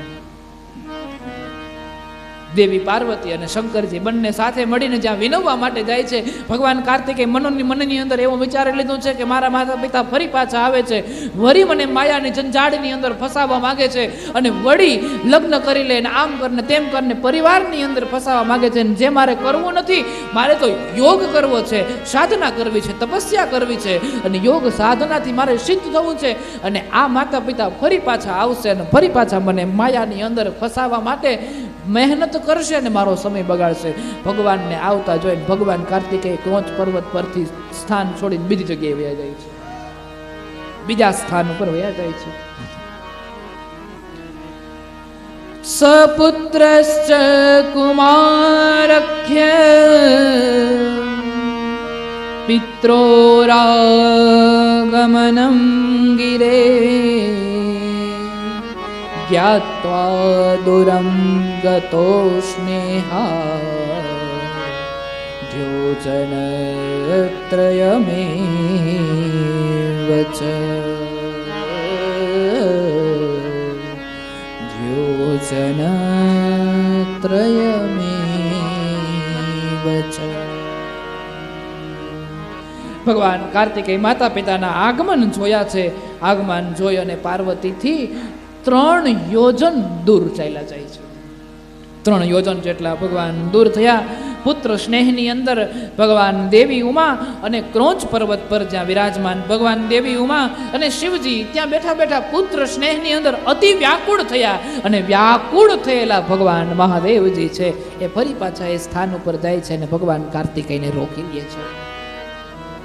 દેવી પાર્વતી અને શંકરજી બંને સાથે મળીને જ્યાં વિનવવા માટે જાય છે, ભગવાન કાર્તિકેય મનની અંદર એવો વિચારી લીધું છે કે મારા માતા પિતા ફરી પાછા આવે છે, વળી મને માયાની જંજાળની અંદર ફસાવવા માંગે છે, અને વળી લગ્ન કરી લે ને આમ કરીને તેમ કરીને પરિવારની અંદર ફસાવવા માંગે છે. જે મારે કરવું નથી, મારે તો યોગ કરવો છે, સાધના કરવી છે, તપસ્યા કરવી છે, અને યોગ સાધનાથી મારે સિદ્ધ થવું છે. અને આ માતા પિતા ફરી પાછા આવશે અને ફરી પાછા મને માયાની અંદર ફસાવવા માટે મહેનત કરશે અને મારો સમય બગાડશે. ભગવાનને આવતા જોઈને ભગવાન કાર્તિકેય ક્રોંચ પર્વત પરથી સ્થાન છોડીને બીજી જગ્યાએ વયા જાય છે, બીજા સ્થાન ઉપર વયા જાય છે. સપુત્રશ્ચ કુમારખ્ય પિત્રોરાગમનં ગિરે જ્ઞાત્વા દુરં ગતો સ્નેહા દ્યોજનત્રયમેવ ચ દ્યોજનત્રયમેવ ચ. ભગવાન કાર્તિકેય માતા પિતાના આગમન જોયા છે. આગમન જોઈ અને પાર્વતીથી 3 યોજન દૂર ચાલ્યા જાય છે. 3 યોજન જેટલા ભગવાન દૂર થયા. પુત્ર સ્નેહની અંદર ભગવાન દેવી ઉમા અને ક્રોંચ પર્વત પર જ્યાં વિરાજમાન ભગવાન દેવી ઉમા અને શિવજી ત્યાં બેઠા બેઠા પુત્ર સ્નેહની અંદર અતિ વ્યાકુળ થયા. અને વ્યાકુળ થયેલા ભગવાન મહાદેવજી છે એ ફરી પાછા એ સ્થાન ઉપર જાય છે અને ભગવાન કાર્તિકેયને રોકી લે છે.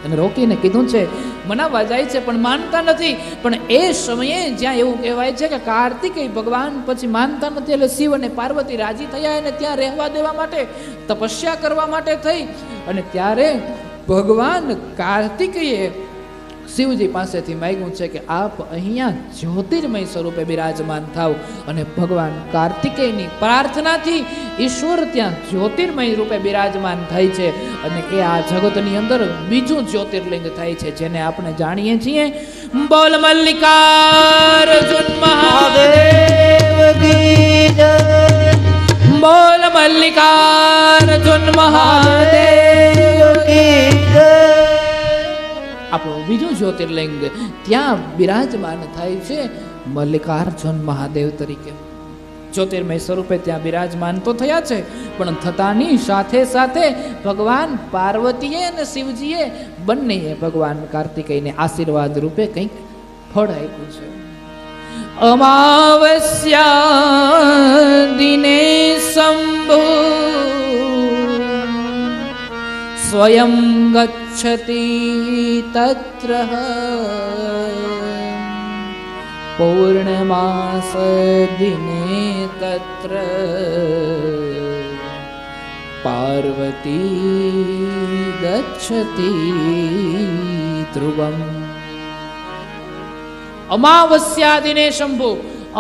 અને રોકીને કીધું છે, મનાવવા જાય છે પણ માનતા નથી. પણ એ સમયે જ્યાં એવું કહેવાય છે કે કાર્તિકેય ભગવાન પછી માનતા નથી, એટલે શિવ અને પાર્વતી રાજી થયા એને ત્યાં રહેવા દેવા માટે, તપસ્યા કરવા માટે થઈ. અને ત્યારે ભગવાન કાર્તિકેયે શિવજી પાસેથી માંગ્યું છે કે આપ અહીંયા જ્યોતિર્મય સ્વરૂપે બિરાજમાન થાવ. અને ભગવાન કાર્તિકેયની પ્રાર્થનાથી ઈશ્વર ત્યાં જ્યોતિર્મય રૂપે બિરાજમાન થાય છે. અને એ આ જગતની અંદર બીજું જ્યોતિર્લિંગ થાય છે જેને આપણે જાણીએ છીએ બોલ મલ્લિકાર્જુન મહાદેવ કી જય, બોલ મલ્લિકાર્જુન મહાદેવ કી જય. આપણું બીજું જ્યોતિર્લિંગ ત્યાં બિરાજમાન થાય છે મલ્લિકાર્જુન મહાદેવ તરીકે. જ્યોતિર્મય સ્વરૂપે ત્યાં બિરાજમાન તો થયા છે, પણ થતાની સાથે સાથે ભગવાન પાર્વતીએ અને શિવજીએ બંનેએ ભગવાન કાર્તિકેયને આશીર્વાદ રૂપે કંઈક ફળ આપ્યું છે. અમાવસ્યા દિને શંભુ સ્વયં ગચ્છતિ તત્ર પૌર્ણમાસ દિને તત્ર પાર્વતી ગચ્છતિ ધ્રુવમ. અમાવસ્યા દિને શંભુ,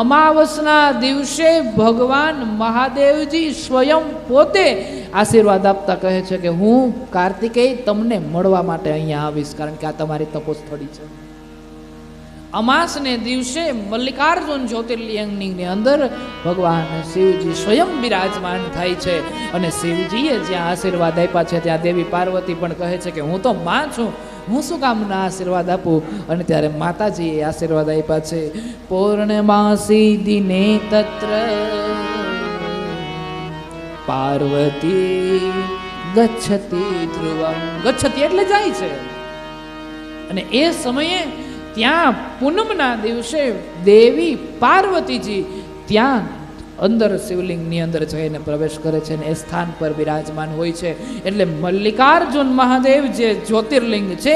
અમાવસના દિવસે ભગવાન મહાદેવજી સ્વયં પોતે આશીર્વાદ આપતા કહે છે કે હું કાર્તિકેય તમને મળવા માટે અહીંયા આવીશ, કારણ કે આ તમારી તપોસ્થળી છે. અમાસને દિવસે મલ્લિકાર્જુન જ્યોતિર્લિંગની અંદર ભગવાન શિવજી સ્વયં બિરાજમાન થાય છે. અને શિવજીએ જ્યાં આશીર્વાદ આપ્યા છે ત્યાં દેવી પાર્વતી પણ કહે છે કે હું તો માં છું, હું શું કામના આશીર્વાદ આપું. અને ત્યારે માતાજીએ આશીર્વાદ આપ્યા છે પૂર્ણમાસી દિને તત્ર પાર્વતી ગચ્છતિ ધ્રુવમ. ગચ્છતિ એટલે જાય છે. અને એ સમયે ત્યાં પૂનમના દિવસે દેવી પાર્વતીજી ત્યાં અંદર શિવલિંગની અંદર જઈને પ્રવેશ કરે છે અને એ સ્થાન પર બિરાજમાન હોય છે. એટલે મલ્લિકાર્જુન મહાદેવ જે જ્યોતિર્લિંગ છે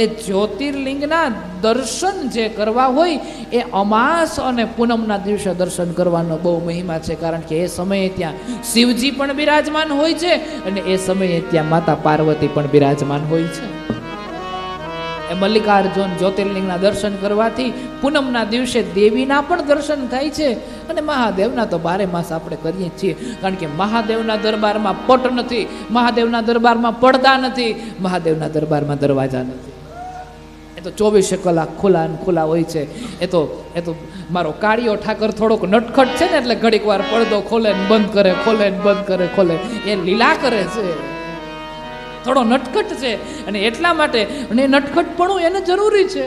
એ જ્યોતિર્લિંગના દર્શન જે કરવા હોય એ અમાસ અને પૂનમના દિવસે દર્શન કરવાનો બહુ મહિમા છે, કારણ કે એ સમયે ત્યાં શિવજી પણ બિરાજમાન હોય છે અને એ સમયે ત્યાં માતા પાર્વતી પણ બિરાજમાન હોય છે. એ મલ્લિકાર્જુન જ્યોતિર્લિંગના દર્શન કરવાથી પૂનમના દિવસે દેવીના પણ દર્શન થાય છે અને મહાદેવના તો 12 માસ આપણે કરીએ છીએ, કારણ કે મહાદેવના દરબારમાં પટ નથી, મહાદેવના દરબારમાં પડદા નથી, મહાદેવના દરબારમાં દરવાજા નથી. એ તો 24 કલાક ખુલ્લા હોય છે. એ તો મારો કાળિયો ઠાકર થોડોક નટખટ છે ને એટલે ઘડીક વાર પડદો ખોલે ને બંધ કરે, ખોલે ને બંધ કરે, ખોલે. એ લીલા કરે છે, થોડો નટખટ છે. અને એટલા માટે અને નટખટપણું એને જરૂરી છે.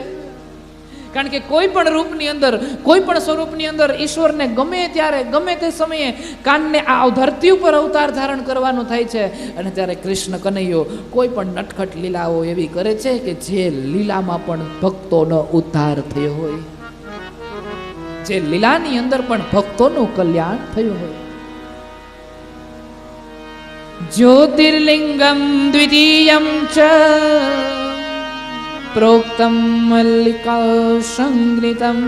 કારણ કે કોઈ પણ રૂપની અંદર, કોઈ પણ સ્વરૂપની અંદર ઈશ્વરને ગમે ત્યારે, ગમે તે સમયે કાનને આ ધરતી ઉપર અવતાર ધારણ કરવાનું થાય છે. અને ત્યારે કૃષ્ણ કનૈયો કોઈ પણ નટખટ લીલાઓ એવી કરે છે કે જે લીલામાં પણ ભક્તોનો ઉદ્ધાર થયો હોય, જે લીલાની અંદર પણ ભક્તોનું કલ્યાણ થયું હોય. જ્યોતિર્લિંગમ દ્વિતીયમ ચ પ્રોક્તમ મલ્લિકા સંગૃતમ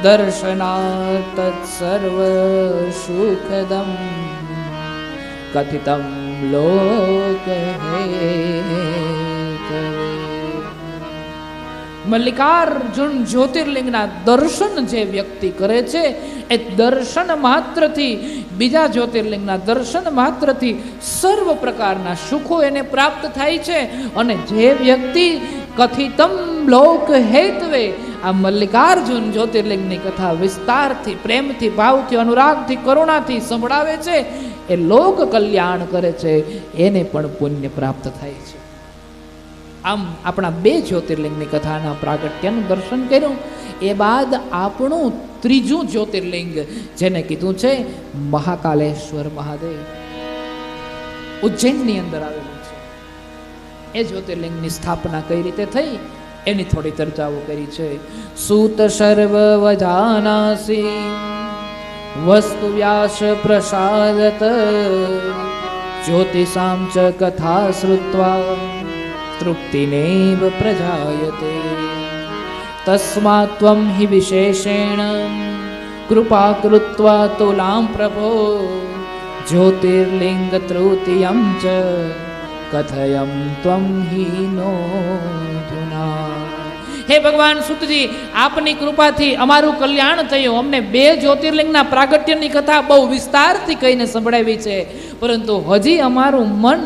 દર્શનાત સર્વ સુખદમ કથિતમ લોક મલ્લિકાર્જુન જ્યોતિર્લિંગના દર્શન જે વ્યક્તિ કરે છે એ દર્શન માત્રથી, બીજા જ્યોતિર્લિંગના દર્શન માત્રથી સર્વ પ્રકારના સુખો એને પ્રાપ્ત થાય છે. અને જે વ્યક્તિ કથિતમ લોક હેતવે આ મલ્લિકાર્જુન જ્યોતિર્લિંગની કથા વિસ્તારથી, પ્રેમથી, ભાવથી, અનુરાગથી, કરુણાથી સંભળાવે છે, એ લોક કલ્યાણ કરે છે, એને પણ પુણ્ય પ્રાપ્ત થાય છે. આમ આપણા બે જ્યોતિર્લિંગની કથાના પ્રાગટ્યનું દર્શન કર્યું. એ બાદ આપણું ત્રીજું જ્યોતિર્લિંગ જેને કીધું છે મહાકાલેશ્વર મહાદેવ, ઉજ્જૈનની અંદર આવેલું છે. એ જ્યોતિર્લિંગની સ્થાપના કઈ રીતે થઈ એની થોડી ચર્ચાઓ કરી છે. સૂત સર્વ વજાનાસી વસ્તુ વ્યાસ પ્રસાદત જ્યોતિષામ ચ કથા શ્રુત્વા તૃપ્તિનેવ પ્રજાયતે તસ્માત્ ત્વં હિ વિશેષેણ કૃપા કૃત્વા તુલાં પ્રભો જ્યોતિર્લિંગ તૃતીયં ચ કથયં ત્વં હિ નોધુના. હે ભગવાન સુતજી, આપની કૃપાથી અમારું કલ્યાણ થયું. અમને બે જ્યોતિર્લિંગના પ્રાગટ્યની કથા બહુ વિસ્તારથી કહીને સંભળાવી છે, પરંતુ હજી અમારું મન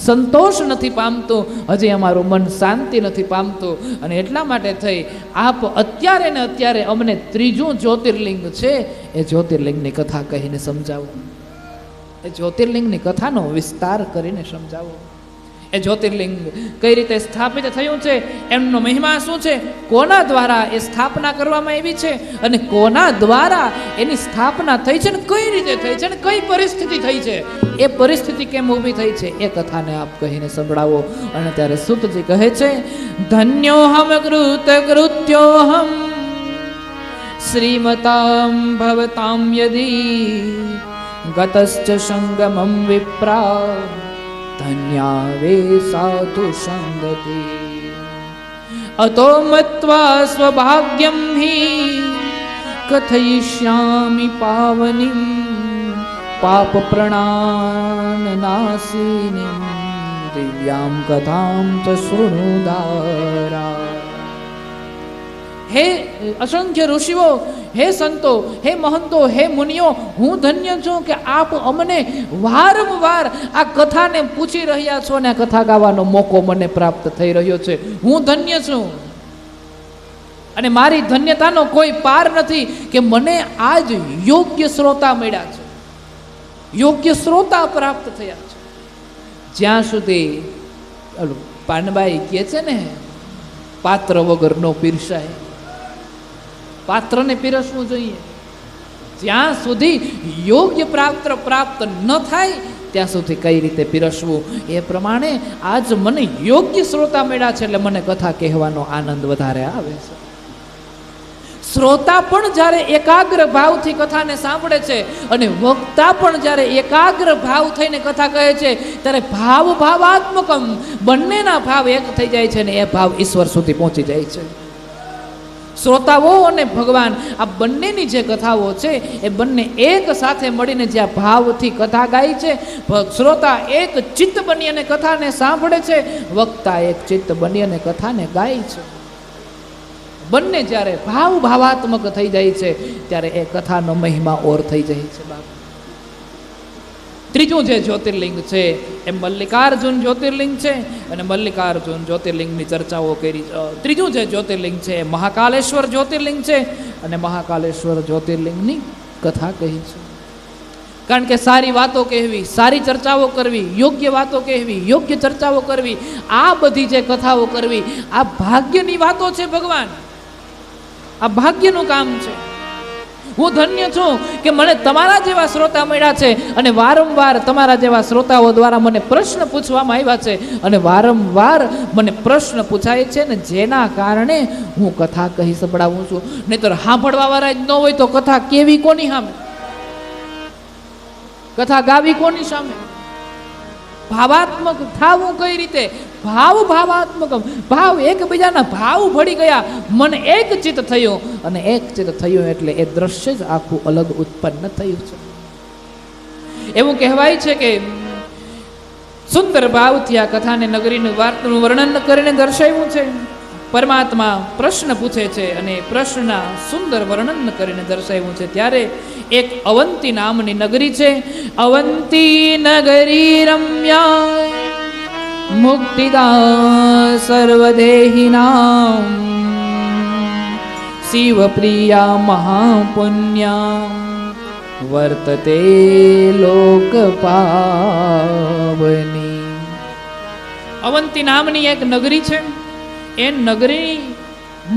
સંતોષ નથી પામતું, હજી અમારું મન શાંતિ નથી પામતું. અને એટલા માટે થઈ આપ અત્યારે ને અત્યારે અમને ત્રીજું જ્યોતિર્લિંગ છે એ જ્યોતિર્લિંગની કથા કહીને સમજાવો, એ જ્યોતિર્લિંગની કથાનો વિસ્તાર કરીને સમજાવો. એ જ્યોતિર્લિંગ કઈ રીતે સ્થાપિત થયું છે, એમનો મહિમા શું છે, કોના દ્વારા એ સ્થાપના કરવામાં આવી છે, અને કોના દ્વારા એની સ્થાપના થઈ છે, ને કઈ રીતે થઈ છે, ને કઈ પરિસ્થિતિ થઈ છે, એ પરિસ્થિતિ કેમ ઊભી થઈ છે, એ કથાને આપ કહીને સંભળાવો. અને ત્યારે સુતજી કહે છે, ધન્યોહમ કૃત કૃત્યોહમ શ્રીમતામ ભવતામ યદી ગતશ્ચ સંગમમ વિપ્રા ધન્યા વે સાધુ સંગતિ અતો મત્વા સ્વભાગ્યમ હિ કથયિષ્યામિ પાવનીમ પાપ પ્રણાનનાશિનીમ દિવ્યામ કથામ ચ શૃણુદારા. હે અસંખ્ય ઋષિઓ, હે સંતો, હે મહંતો, હે મુનિઓ, હું ધન્ય છું કે આપ અમને વારંવાર આ કથાને પૂછી રહ્યા છો અને આ કથા ગાવાનો મોકો મને પ્રાપ્ત થઈ રહ્યો છે. હું ધન્ય છું અને મારી ધન્યતાનો કોઈ પાર નથી કે મને આજ યોગ્ય શ્રોતા મળ્યા છે, યોગ્ય શ્રોતા પ્રાપ્ત થયા છે. જ્યાં સુધી પાનબાઈ કહે છે ને, પાત્ર વગર નો પીરસાય, પાત્રને પીરસવું જોઈએ. જ્યાં સુધી યોગ્ય પાત્ર પ્રાપ્ત ન થાય ત્યાં સુધી કઈ રીતે પીરસવું, એ પ્રમાણે આજ મને યોગ્ય શ્રોતા મળ્યા છે એટલે મને કથા કહેવાનો આનંદ વધારે આવે છે. શ્રોતા પણ જ્યારે એકાગ્ર ભાવથી કથાને સાંભળે છે અને વક્તા પણ જ્યારે એકાગ્ર ભાવ થઈને કથા કહે છે ત્યારે ભાવ ભાવાત્મકમ બંનેના ભાવ એક થઈ જાય છે ને એ ભાવ ઈશ્વર સુધી પહોંચી જાય છે. શ્રોતાઓ અને ભગવાન આ બંનેની જે કથાઓ છે એ બંને એક સાથે મળીને જ્યાં ભાવથી કથા ગાય છે, શ્રોતા એક ચિત્ત બની અને કથાને સાંભળે છે, વક્તા એક ચિત્ત બની અને કથાને ગાય છે. બંને જ્યારે ભાવ ભાવાત્મક થઈ જાય છે ત્યારે એ કથાનો મહિમા ઓર થઈ જાય છે. બાપ ત્રીજું જે જ્યોતિર્લિંગ છે એ મલ્લિકાર્જુન જ્યોતિર્લિંગ છે, અને મલ્લિકાર્જુન જ્યોતિર્લિંગની ચર્ચાઓ કરી. ત્રીજું જે જ્યોતિર્લિંગ છે એ મહાકાલેશ્વર જ્યોતિર્લિંગ છે, અને મહાકાલેશ્વર જ્યોતિર્લિંગની કથા કહી છે. કારણ કે સારી વાતો કહેવી, સારી ચર્ચાઓ કરવી, યોગ્ય વાતો કહેવી, યોગ્ય ચર્ચાઓ કરવી, આ બધી જે કથાઓ કરવી, આ ભાગ્યની વાતો છે ભગવાન. આ ભાગ્યનું કામ છે. હું ધન્ય છું કે મને તમારા જેવા શ્રોતા મળ્યા છે, અને વારંવાર તમારા જેવા શ્રોતાઓ દ્વારા મને પ્રશ્ન પૂછવામાં આવ્યા છે, અને વારંવાર મને પ્રશ્ન પૂછાય છે, ને જેના કારણે હું કથા કહી સંભળાવું છું. નહીંતર સાંભળવા વાળા જ ન હોય તો કથા કેવી કોની સામે, કથા ગાવી કોની સામે? ભાવાત્મક થાવું કઈ રીતે? ભાવાત્મક ભાવ, એકબીજાના ભાવ ભળી ગયા, મન એક ચિત્ત થયું, અને એક ચિત્ત થયું એટલે એ દ્રશ્ય જ આખું અલગ ઉત્પન્ન થયું છે. એવું કહેવાય છે કે સુંદર ભાવથી આ કથાને નગરીનું વાર્તાનું વર્ણન કરીને દર્શાવ્યું છે. પરમાત્મા પ્રશ્ન પૂછે છે, અને પ્રશ્નના સુંદર વર્ણન કરીને દર્શાવ્યું છે. ત્યારે એક અવંતી નામની નગરી છે. અવંતી નગરી રમ્યા મુક્તિદા સર્વદેહિનામ શિવપ્રિયા મહાપુણ્યા વર્તતે લોકપાવની. અવંતી નામની એક નગરી છે. એ નગરી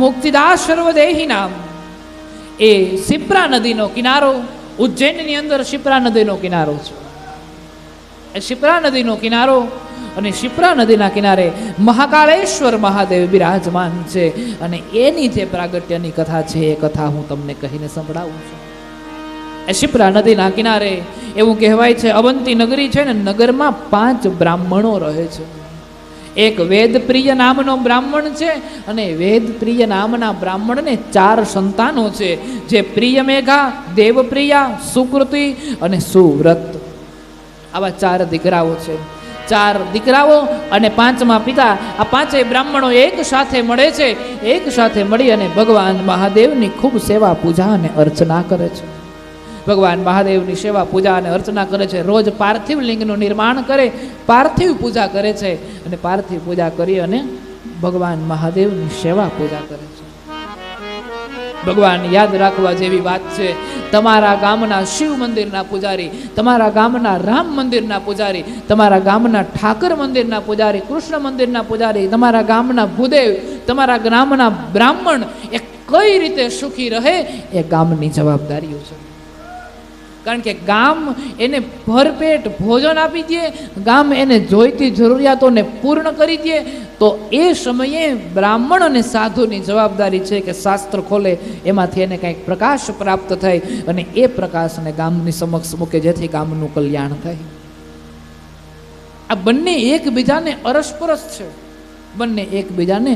મુક્તિદા સર્વદેહી નામ. એ શિપ્રા નદીનો કિનારો, ઉજ્જૈનની અંદર શિપ્રા નદીનો કિનારો છે. એ શિપ્રા નદીનો કિનારો, અને શિપ્રા નદીના કિનારે મહાકાળેશ્વર મહાદેવ બિરાજમાન છે. અને એની જે પ્રાગટ્યની કથા છે એ કથા હું તમને કહીને સંભળાવું છું. એ શિપ્રા નદીના કિનારે એવું કહેવાય છે, અવંતી નગરી છે ને, નગરમાં 5 બ્રાહ્મણો રહે છે. એક વેદપ્રિય નામનો બ્રાહ્મણ છે, અને વેદપ્રિય નામના બ્રાહ્મણને 4 સંતાનો છે, જે પ્રિયમેઘા, દેવપ્રિયા, સુકૃતિ અને સુવ્રત. આવા 4 દીકરાઓ છે. 4 દીકરાઓ અને 5મા પિતા. આ 5 બ્રાહ્મણો એક સાથે મળે છે. એક સાથે મળી અને ભગવાન મહાદેવની ખૂબ સેવા, પૂજા અને અર્ચના કરે છે. ભગવાન મહાદેવની સેવા, પૂજા અને અર્ચના કરે છે. રોજ પાર્થિવ લિંગનું નિર્માણ કરે, પાર્થિવ પૂજા કરે છે, અને પાર્થિવ પૂજા કરી અને ભગવાન મહાદેવની સેવા પૂજા કરે છે. ભગવાન યાદ રાખવા જેવી વાત છે. તમારા ગામના શિવ મંદિરના પૂજારી, તમારા ગામના રામ મંદિરના પૂજારી, તમારા ગામના ઠાકર મંદિરના પૂજારી, કૃષ્ણ મંદિરના પૂજારી, તમારા ગામના ભૂદેવ, તમારા ગામના બ્રાહ્મણ એ કઈ રીતે સુખી રહે એ ગામની જવાબદારીઓ છે. કારણ કે ગામ એને ભરપેટ ભોજન આપી દે, ગામ એને જોઈતી જરૂરિયાતોને પૂર્ણ કરી દે, તો એ સમયે બ્રાહ્મણ અને સાધુની જવાબદારી છે કે શાસ્ત્ર ખોલે, એમાંથી એને કંઈક પ્રકાશ પ્રાપ્ત થાય, અને એ પ્રકાશને ગામની સમક્ષ મૂકે, જેથી ગામનું કલ્યાણ થાય. આ બંને એકબીજાને અરસપરસ છે. બંને એકબીજાને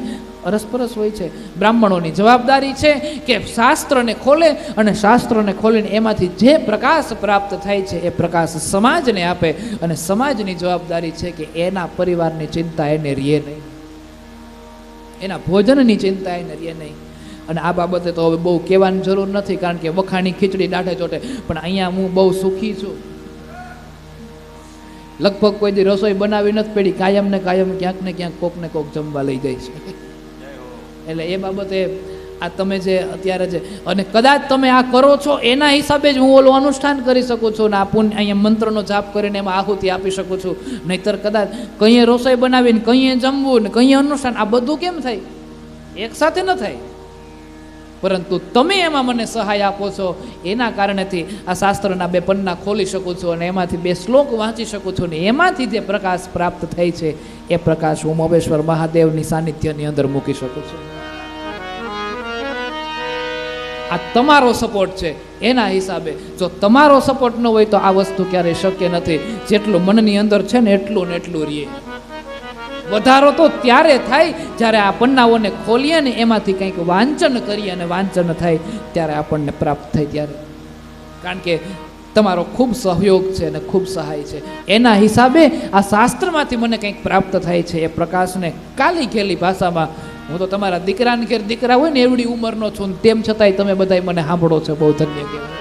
અરસપરસ હોય છે. બ્રાહ્મણોની જવાબદારી છે કે શાસ્ત્રને ખોલે, અને શાસ્ત્રને ખોલીને એમાંથી જે પ્રકાશ પ્રાપ્ત થાય છે એ પ્રકાશ સમાજને આપે, અને સમાજની જવાબદારી છે કે એના પરિવારની ચિંતા એને રહે નહીં, એના ભોજનની ચિંતા એને રહે નહીં. અને આ બાબતે તો હવે બહુ કહેવાની જરૂર નથી, કારણ કે વખાણી ખીચડી દાઢે ચોટે. પણ અહીંયા હું બહુ સુખી છું. લગભગ કોઈ દી રસોઈ બનાવી નથી પડી, કાયમ ને કાયમ ક્યાંક ને ક્યાંક કોક ને કોક જમવા લઈ જાય છે. એટલે એ બાબતે આ તમે જે અત્યારે છે, અને કદાચ તમે આ કરો છો એના હિસાબે જ હું ઓલું અનુષ્ઠાન કરી શકું છું, ને આ પુણ્ય અહીંયા મંત્રનો જાપ કરીને એમાં આહુતિ આપી શકું છું. નહીતર કદાચ કંઈએ રસોઈ બનાવીને કંઈએ જમવું ને કંઈએ અનુષ્ઠાન, આ બધું કેમ થાય? એક સાથે ન થાય. પરંતુ તમે એમાં મને સહાય આપો છો, એના કારણેથી આ શાસ્ત્રના 2 પન્ના ખોલી શકું છું, અને એમાંથી 2 શ્લોક વાંચી શકું છું, ને એમાંથી જે પ્રકાશ પ્રાપ્ત થાય છે એ પ્રકાશ હું મોમેશ્વર મહાદેવની સાનિધ્યની અંદર મૂકી શકું છું. આ તમારો સપોર્ટ છે. એના હિસાબે જો તમારો સપોર્ટ ન હોય તો આ વસ્તુ ક્યારેય શક્ય નથી. જેટલું મનની અંદર છે ને એટલું ને એટલું રહીએ. વધારો તો ત્યારે થાય જ્યારે આ પન્નાઓને ખોલીએ ને એમાંથી કંઈક વાંચન કરીએ, અને વાંચન થાય ત્યારે આપણને પ્રાપ્ત થાય ત્યારે. કારણ કે તમારો ખૂબ સહયોગ છે અને ખૂબ સહાય છે. એના હિસાબે આ શાસ્ત્રમાંથી મને કંઈક પ્રાપ્ત થાય છે. એ પ્રકાશને કાલી ખેલી ભાષામાં, હું તો તમારા દીકરાને ઘેર દીકરા હોય ને એવડી ઉંમરનો છું, તેમ છતાંય તમે બધાય મને સાંભળો છો, બહુ ધન્ય કહેવાય.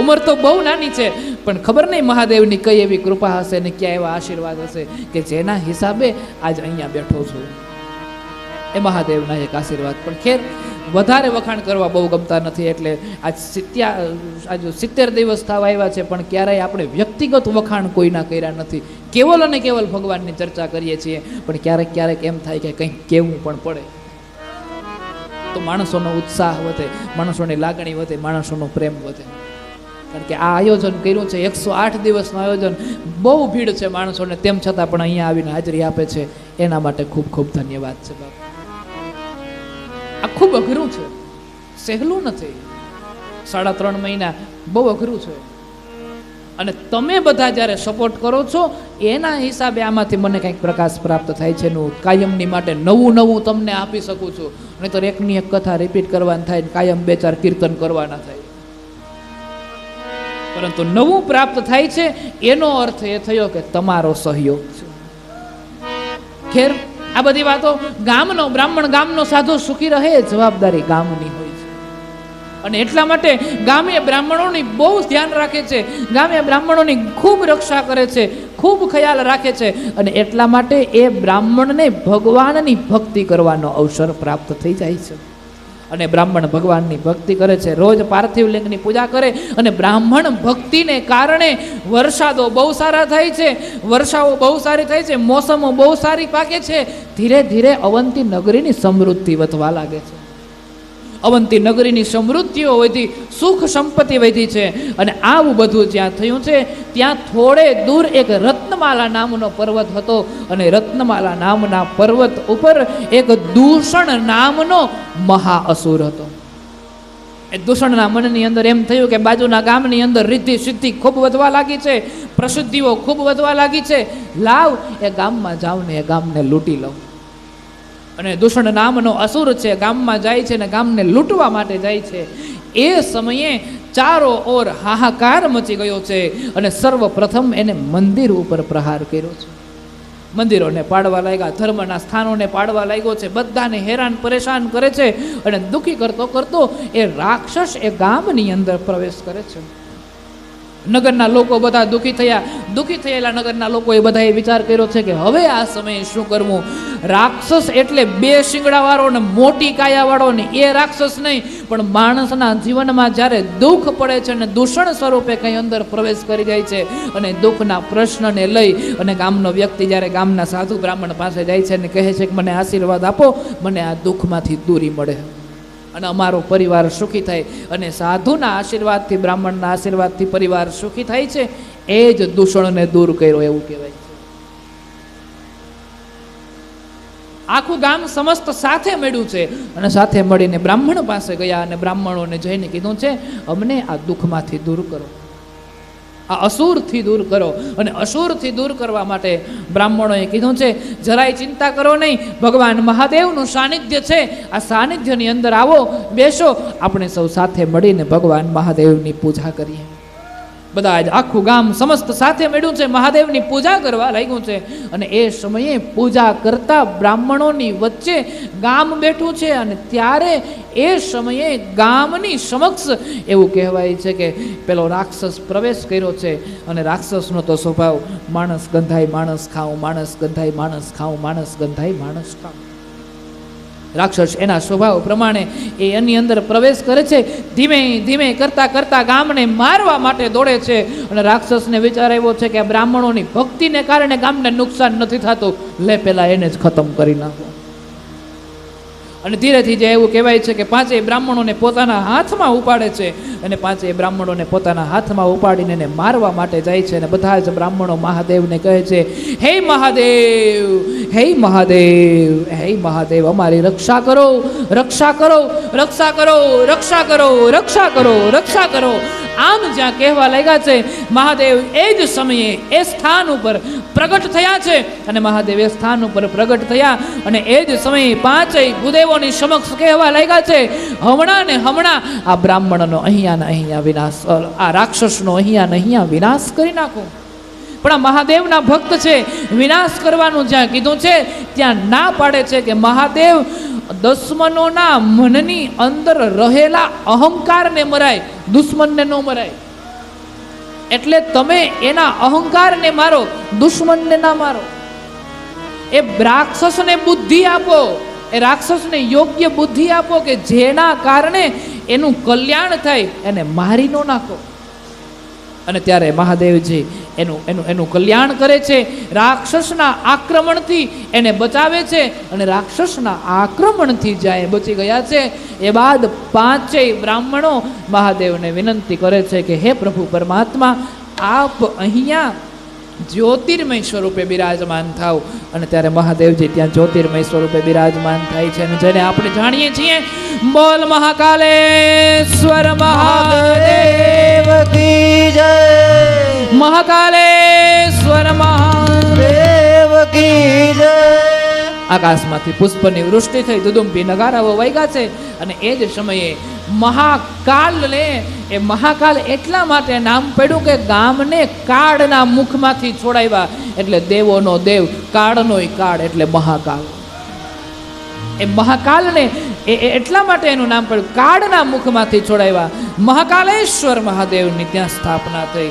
ઉંમર તો બહુ નાની છે, પણ ખબર નહીં મહાદેવની કઈ એવી કૃપા હશે ને ક્યાં એવા આશીર્વાદ હશે કે જેના હિસાબે આજ અહીંયા બેઠો છું. એ મહાદેવના એક આશીર્વાદ. પણ ખેર વધારે વખાણ કરવા બહુ ગમતા નથી, એટલે આજ 70 દિવસ થવા આવ્યા છે, પણ ક્યારેય આપણે વ્યક્તિગત વખાણ કોઈના કર્યા નથી. કેવલ અને કેવલ ભગવાનની ચર્ચા કરીએ છીએ, પણ ક્યારેક ક્યારેક એમ થાય કે કંઈક કહેવું પણ પડે તો માણસોનો ઉત્સાહ વધે, માણસોની લાગણી વધે, માણસોનો પ્રેમ વધે. કારણ કે આ આયોજન કર્યું છે 108 દિવસનું આયોજન, બહુ ભીડ છે માણસોને, તેમ છતાં પણ અહીંયા આવીને હાજરી આપે છે, એના માટે ખૂબ ખૂબ ધન્યવાદ છે બાપ. આ ખૂબ અઘરું છે, સહેલું નથી. 3.5 મહિના બહુ અઘરું છે, અને તમે બધા જ્યારે સપોર્ટ કરો છો એના હિસાબે આમાંથી મને કંઈક પ્રકાશ પ્રાપ્ત થાય છે. હું કાયમની માટે નવું તમને આપી શકું છું, નહીં તો એકની એક કથા રિપીટ કરવાની થાય, કાયમ 2-4 કીર્તન કરવાના થાય. પરંતુ નવું પ્રાપ્ત થાય છે એનો અર્થ એ થયો કે તમારો સહયોગ છે. ખેર આ બધી વાતો ગામનો બ્રાહ્મણ, ગામનો સાધુ સુખી રહે એ જવાબદારી ગામની હોય છે, અને એટલા માટે ગામે બ્રાહ્મણોની બહુ ધ્યાન રાખે છે, ગામે બ્રાહ્મણોની ખૂબ રક્ષા કરે છે, ખૂબ ખ્યાલ રાખે છે, અને એટલા માટે એ બ્રાહ્મણને ભગવાનની ભક્તિ કરવાનો અવસર પ્રાપ્ત થઈ જાય છે. અને બ્રાહ્મણ ભગવાનની ભક્તિ કરે છે, રોજ પાર્થિવ લિંગની પૂજા કરે, અને બ્રાહ્મણ ભક્તિને કારણે વરસાદો બહુ સારા થાય છે, વર્ષાઓ બહુ સારી થાય છે, મોસમો બહુ સારી પાકે છે. ધીરે ધીરે અવંતી નગરીની સમૃદ્ધિ વધવા લાગે છે. અવંતી નગરીની સમૃદ્ધિઓ વધી, સુખ સંપત્તિ વધી છે. અને આવું બધું જ્યાં થયું છે ત્યાં થોડે દૂર એક રત્નમાલા નામનો પર્વત હતો, અને રત્નમાલા નામના પર્વત ઉપર એક દૂષણ નામનો મહાઅસુર હતો. એ દૂષણના મનની અંદર એમ થયું કે બાજુના ગામની અંદર રિદ્ધિ સિદ્ધિ ખૂબ વધવા લાગી છે, પ્રસિદ્ધિઓ ખૂબ વધવા લાગી છે, લાવ એ ગામમાં જાઉં ને એ ગામને લૂંટી લઉં. અને દૂષણ નામનો અસુર છે, ગામમાં જાય છે ને ગામને લૂંટવા માટે જાય છે. એ સમયે ચારો ઓર હાહાકાર મચી ગયો છે, અને સર્વપ્રથમ એને મંદિર ઉપર પ્રહાર કર્યો છે. મંદિરોને પાડવા લાગ્યા, ધર્મના સ્થાનોને પાડવા લાગ્યો છે, બધાને હેરાન પરેશાન કરે છે, અને દુઃખી કરતો કરતો એ રાક્ષસ એ ગામની અંદર પ્રવેશ કરે છે. નગરના લોકો બધા દુઃખી થયા. દુઃખી થયેલા નગરના લોકોએ બધાએ વિચાર કર્યો છે કે હવે આ સમયે શું કરવું. રાક્ષસ એટલે 2 શિંગડાવાળો ને મોટી કાયાવાળો ને એ રાક્ષસ નહીં, પણ માણસના જીવનમાં જ્યારે દુઃખ પડે છે અને દૂષણ સ્વરૂપે કંઈ અંદર પ્રવેશ કરી જાય છે, અને દુઃખના પ્રશ્નને લઈ અને ગામનો વ્યક્તિ જ્યારે ગામના સાધુ બ્રાહ્મણ પાસે જાય છે અને કહે છે કે મને આશીર્વાદ આપો, મને આ દુઃખમાંથી દૂરી મળે અને અમારો પરિવાર સુખી થાય. અને સાધુના આશીર્વાદથી, બ્રાહ્મણના આશીર્વાદથી પરિવાર સુખી થાય છે, એ જ દૂષણને દૂર કર્યો એવું કહેવાય છે. આખું ગામ સમસ્ત સાથે મળ્યું છે, અને સાથે મળીને બ્રાહ્મણ પાસે ગયા, અને બ્રાહ્મણોને જઈને કીધું છે અમને આ દુઃખમાંથી દૂર કરો, આ અસુરથી દૂર કરો. અને અસુરથી દૂર કરવા માટે બ્રાહ્મણોએ કીધું છે જરાય ચિંતા કરો નહીં, ભગવાન મહાદેવનું સાનિધ્ય છે, આ સાનિધ્યની અંદર આવો, બેસો, આપણે સૌ સાથે મળીને ભગવાન મહાદેવની પૂજા કરીએ. બધા જ આખું ગામ સમસ્ત સાથે મળ્યું છે, મહાદેવની પૂજા કરવા લાગ્યું છે. અને એ સમયે પૂજા કરતા બ્રાહ્મણોની વચ્ચે ગામ બેઠું છે, અને ત્યારે એ સમયે ગામની સમક્ષ એવું કહેવાય છે કે પેલો રાક્ષસ પ્રવેશ કર્યો છે. અને રાક્ષસનો તો સ્વભાવ માણસ ગંધાય માણસ ખાવું, માણસ ગંધાય માણસ ખાવું, માણસ ગંધાય માણસ ખાવું. રાક્ષસ એના સ્વભાવ પ્રમાણે એ એની અંદર પ્રવેશ કરે છે. ધીમે ધીમે કરતા કરતા ગામને મારવા માટે દોડે છે. અને રાક્ષસને વિચાર આવ્યો છે કે આ બ્રાહ્મણોની ભક્તિને કારણે ગામને નુકસાન નથી થતું, લે પેલા એને જ ખતમ કરી નાખો. અને ધીરેથી જે એવું કહેવાય છે કે 5 બ્રાહ્મણોને પોતાના હાથમાં ઉપાડે છે, અને 5 બ્રાહ્મણોને પોતાના હાથમાં ઉપાડીને એને મારવા માટે જાય છે. અને બધા જ બ્રાહ્મણો મહાદેવને કહે છે હે મહાદેવ, હે મહાદેવ, હે મહાદેવ, અમારી રક્ષા કરો, રક્ષા કરો, રક્ષા કરો, રક્ષા કરો, રક્ષા કરો, રક્ષા કરો. આમ જ્યાં કહેવા લાગ્યા છે, મહાદેવ એ જ સમયે એ સ્થાન ઉપર પ્રગટ થયા છે. અને મહાદેવ એ સ્થાન ઉપર પ્રગટ થયા, અને એ જ સમયે 5 ભૂદેવોની સમક્ષ કહેવા લાગ્યા છે હમણાં ને હમણાં આ બ્રાહ્મણનો અહીંયા ને અહીંયા વિનાશ, આ રાક્ષસનો અહીંયા ને અહીંયા વિનાશ કરી નાખો. પણ આ મહાદેવના ભક્ત છે, વિનાશ કરવાનું જ્યાં કીધું છે ત્યાં ના પાડે છે કે મહાદેવ દુશ્મનોના મનની અંદર રહેલા અહંકારને મરાય, દુશ્મનને ન મરાય. એટલે તમે એના અહંકારને મારો, દુશ્મનને ના મારો. એ રાક્ષસને બુદ્ધિ આપો, એ રાક્ષસને યોગ્ય બુદ્ધિ આપો કે જેના કારણે એનું કલ્યાણ થાય, એને મારી ન નાખો. અને ત્યારે મહાદેવજી એનું કલ્યાણ કરે છે, રાક્ષસના આક્રમણથી એને બચાવે છે. અને રાક્ષસના આક્રમણથી જ્યાં બચી ગયા છે એ બાદ પાંચેય બ્રાહ્મણો મહાદેવને વિનંતી કરે છે કે હે પ્રભુ પરમાત્મા, આપ અહીંયા જ્યોતિર્મય સ્વરૂપે બિરાજમાન થાવ. અને ત્યારે મહાદેવજી ત્યાં જ્યોતિર્મય સ્વરૂપે બિરાજમાન થાય છે. અને જેને આપણે જાણીએ છીએ, બોલ મહાકાલેશ્વર મહાદેવ કી જય, મહાકાલેશ્વર મહાદેવ કી જય. આકાશમાંથી પુષ્પની વૃષ્ટિ થઈ, દુદુંબી નગારાઓ વાગ્યા છે. અને એ જ સમયે મહાકાલને, એ મહાકાલ એટલા માટે નામ પડ્યું કે ગામને કાળના મુખમાંથી છોડાવ્યા. એટલે દેવોનો દેવ, કાળનોય કાળ, એટલે મહાકાલ. એ મહાકાલને એટલા માટે એનું નામ પડ્યું, કાળના મુખમાંથી છોડાવ્યા. મહાકાલેશ્વર મહાદેવની ત્યાં સ્થાપના થઈ.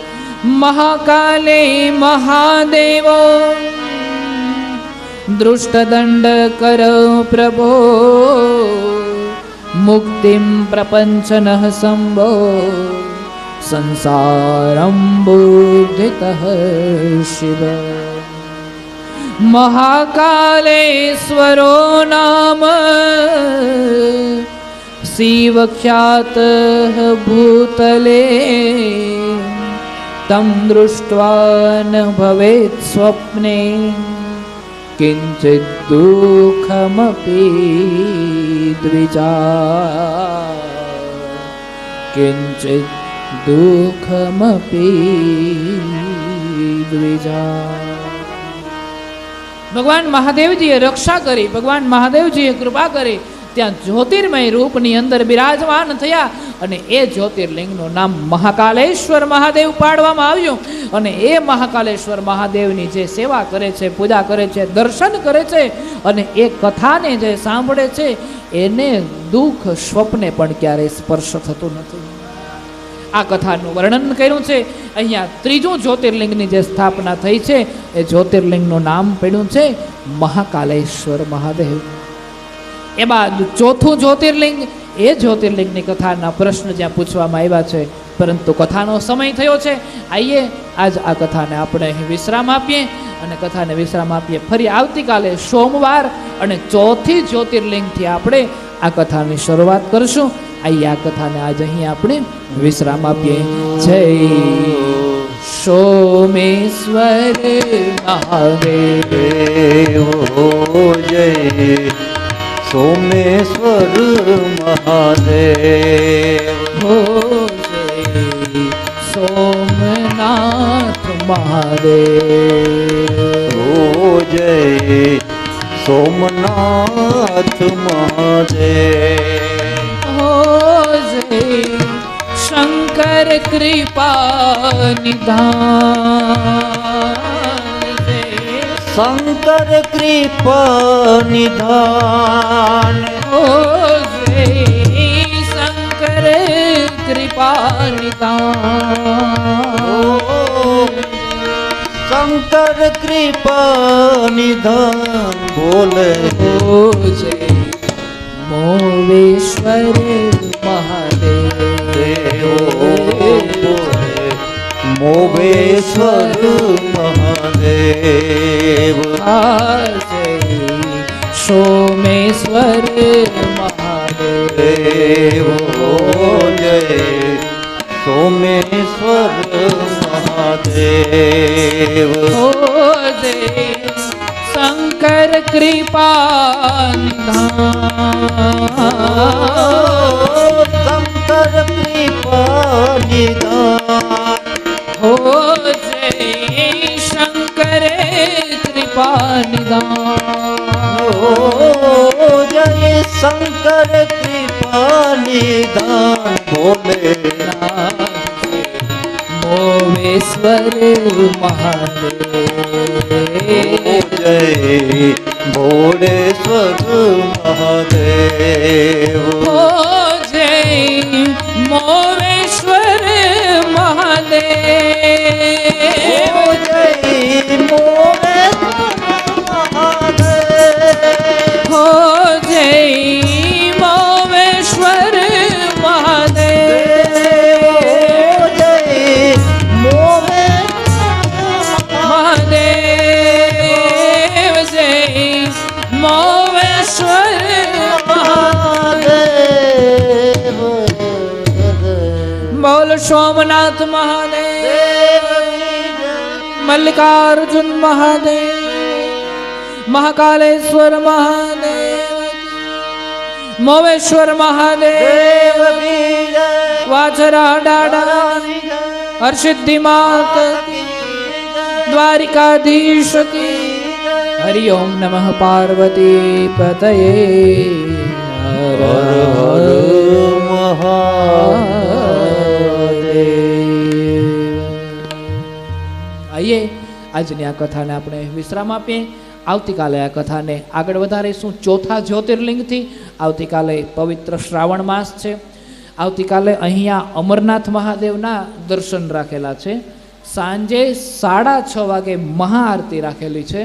મહાકાલે મહાદેવો દૃષ્ટદંડ કર પ્રભો, મુક્તિમ પ્રપંચનઃ સંભો, સંસારમ બુદ્ધિતઃ શિવ. મહાકાલેશ્વરો નામ શિવ ખ્યાત ભૂતલે, તમ દૃષ્ટ્વા ન ભવેત સ્વપ્ને, કિંચિત દુઃખમપી દ્વિજા, કિંચિત દુઃખમપી દ્વિજા. ભગવાન મહાદેવજીએ રક્ષા કરી, ભગવાન મહાદેવજીએ કૃપા કરી. ત્યાં જ્યોતિર્મય રૂપની અંદર બિરાજમાન થયા. અને એ જ્યોતિર્લિંગનું નામ મહાકાલેશ્વર મહાદેવ પાડવામાં આવ્યું. અને એ મહાકાલેશ્વર મહાદેવની જે સેવા કરે છે, પૂજા કરે છે, દર્શન કરે છે, અને એ કથાને જે સાંભળે છે, એને દુઃખ સ્વપ્ને પણ ક્યારેય સ્પર્શ થતું નથી. આ કથાનું વર્ણન કર્યું છે. અહીંયા ત્રીજું જ્યોતિર્લિંગની જે સ્થાપના થઈ છે, એ જ્યોતિર્લિંગનું નામ પડ્યું છે મહાકાલેશ્વર મહાદેવ. એ બાદ ચોથું જ્યોતિર્લિંગ, એ જ્યોતિર્લિંગની કથાના પ્રશ્ન જ્યાં પૂછવામાં આવ્યા છે, પરંતુ કથાનો સમય થયો છે. આઈએ આજ આ કથાને આપણે વિશ્રામ આપીએ. અને કથાને વિશ્રામ આપીએ. ફરી આવતીકાલે સોમવાર અને ચોથી જ્યોતિર્લિંગથી આપણે આ કથાની શરૂઆત કરશું. આઈએ આ કથાને આજ અહીં આપણે વિશ્રામ આપીએ. જય સોમેશ્વર મહાદેવ, જય સોમેશ્વર મહાદેવ, હો જય સોમનાથ મહાદેવ, હો જય સોમનાથ મહાદેવ, હો જય શંકર કૃપા નિધાન, શંકર કૃપા નિધાન, હો જય શંકર કૃપા નિધાન, શંકર કૃપા નિધાન. બોલે હો જય મોવેશ્વર મહાદેવ, મોવેશ્વર મહાદેવ, જય સોમેશ્વર મહાદેવ, જય સોમેશ્વર મહાદેવ, જય શંકર કૃપા નિધાન, શંકર કૃપા નિધાન, હો જય શંકર કૃપા નિધાન, જય શંકર કૃપા નિધાન. બોલે મોવેશ્વર મહાદેવ, જય ભોળેશ્વર મહાદેવ, હો જય મોવેશ્વર મહાદેવ, મહાદેવ ઓ જય મોરેશ્વર મહાદેવ. હો જય મોમેશ્વર મહાદેવ ઓ જય મોરેશ્વર મહાદેવ જય મોમેશ્વર મહાદેવ. બોલ સોમનાથ મહાદેવ, મલ્લિકાર્જુન મહાદેવ, મહાકાલેશ્વર મહાદેવ, મોમેશ્વર મહાદેવ, વાછરા ડાડા, હરસિદ્ધિ માત, દ્વારિકાધીશ કી. હરિ ઓમ નમઃ પાર્વતી પતયે. હર હર હર મહાદેવ. આઈએ આજની આ કથાને આપણે વિશ્રામ આપીએ. આવતીકાલે આ કથાને આગળ વધારીશું ચોથા જ્યોતિર્લિંગથી. આવતીકાલે પવિત્ર શ્રાવણ માસ છે. આવતીકાલે અહીંયા અમરનાથ મહાદેવના દર્શન રાખેલા છે. સાંજે 6:30 વાગે મહાઆરતી રાખેલી છે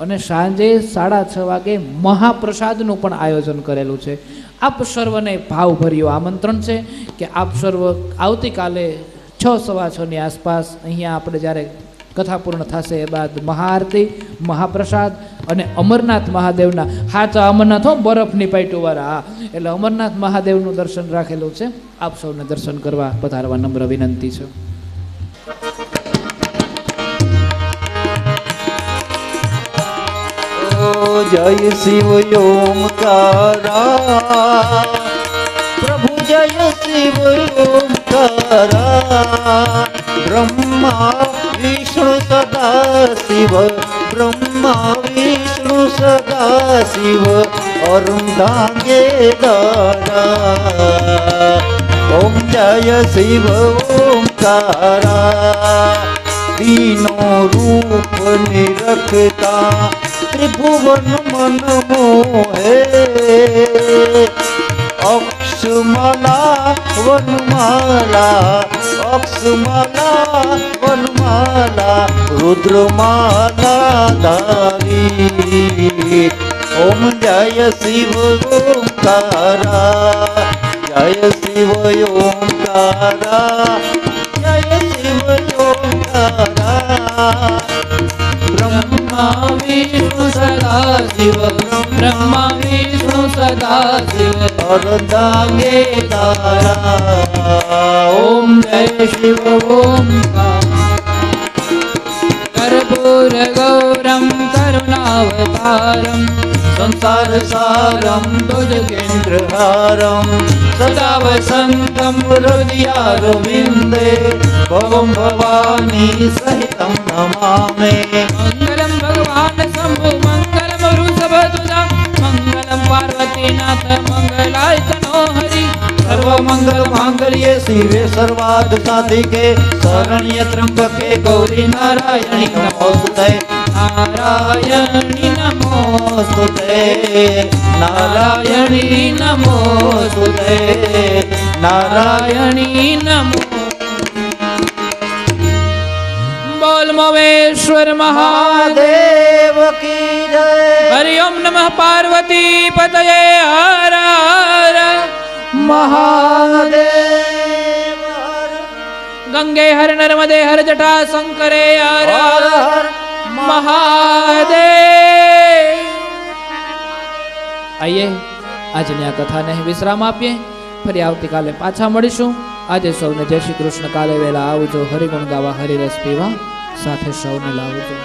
અને સાંજે 6:30 વાગે મહાપ્રસાદનું પણ આયોજન કરેલું છે. આપ સર્વને ભાવભર્યું આમંત્રણ છે કે આપ સર્વ આવતીકાલે 6:15 આસપાસ અહીંયા આપણે જ્યારે કથા પૂર્ણ થશે એ બાદ મહાઆરતી, મહાપ્રસાદ અને અમરનાથ મહાદેવના હાચા અમરનાથ હો બરફની પાઇટુવાળા, હા, એટલે અમરનાથ મહાદેવનું દર્શન રાખેલું છે. આપ સૌને દર્શન કરવા પધારવા નમ્ર વિનંતી છે. જય શિવ ઓમકારા, પ્રભુ જય શિવ ઓમકારા. બ્રહ્મા વિષ્ણુ સદા શિવ, બ્રહ્મા વિષ્ણુ સદા શિવ, અરુંધાંગે દારા. ઓમ જય શિવ ઓમકારા. દીનો રૂપ નિરખતા ત્રિભુવન મન મોહે. અક્ષમાલા વનમાલા, અક્ષમાલા વનમાલા, રુદ્રમાલા ધારી. ઓમ જય શિવ ઓમકારા, જય શિવ ઓમકારા, જય શિવ ઓમકારા. બ્રહ્મા વિષ્ણુ સદા શિવ, બ્રહ્મા વિષ્ણુ સદા શિવ, અર્ધાંગે તારા. ઓમ જય શિવ ઓમકાર. કર્પૂર ગૌરમ કરુણાવતારમ, સંસાર સારમ ભુજગેન્દ્રહારમ, સદા વસંતમ હૃદયારવિંદે ભવમ ભવાની સહિતમ નમામે. મંગલમ ભગવાન શંભુ, મંગલમ વૃષભધ્વજા, મંગલમ પાર્વતીનાથ, મંગલાય તનો હરિ. સર્વમંગલ માંગલ્યે શિવે સર્વાર્થ સાધિકે, શરણ્ય ત્રંબકે ગૌરી નારાયણી નમોસ્તુતે. નારાયણી નમોસ્તુતે, નારાયણી નમોસ્તુતે, નારાયણી નમો. બોલ મોમેશ્વર મહાદેવ. મહાદેવ કી જય. હરિ ઓમ નમઃ પાર્વતી પતયે. હર હર મહાદેવ હર ગંગે હર નર્મદે હર જટા શંકરે. હર હર હર હર મહાદેવ. આઈએ આજની આ કથાને વિશ્રામ આપીએ. ફરી આવતીકાલે પાછા મળીશું. આજે સૌને જય શ્રી કૃષ્ણ. કાલે વહેલા આવજો. હરિગુણ ગાવા, હરિરસ પીવા, સાથે સૌને લાવજો.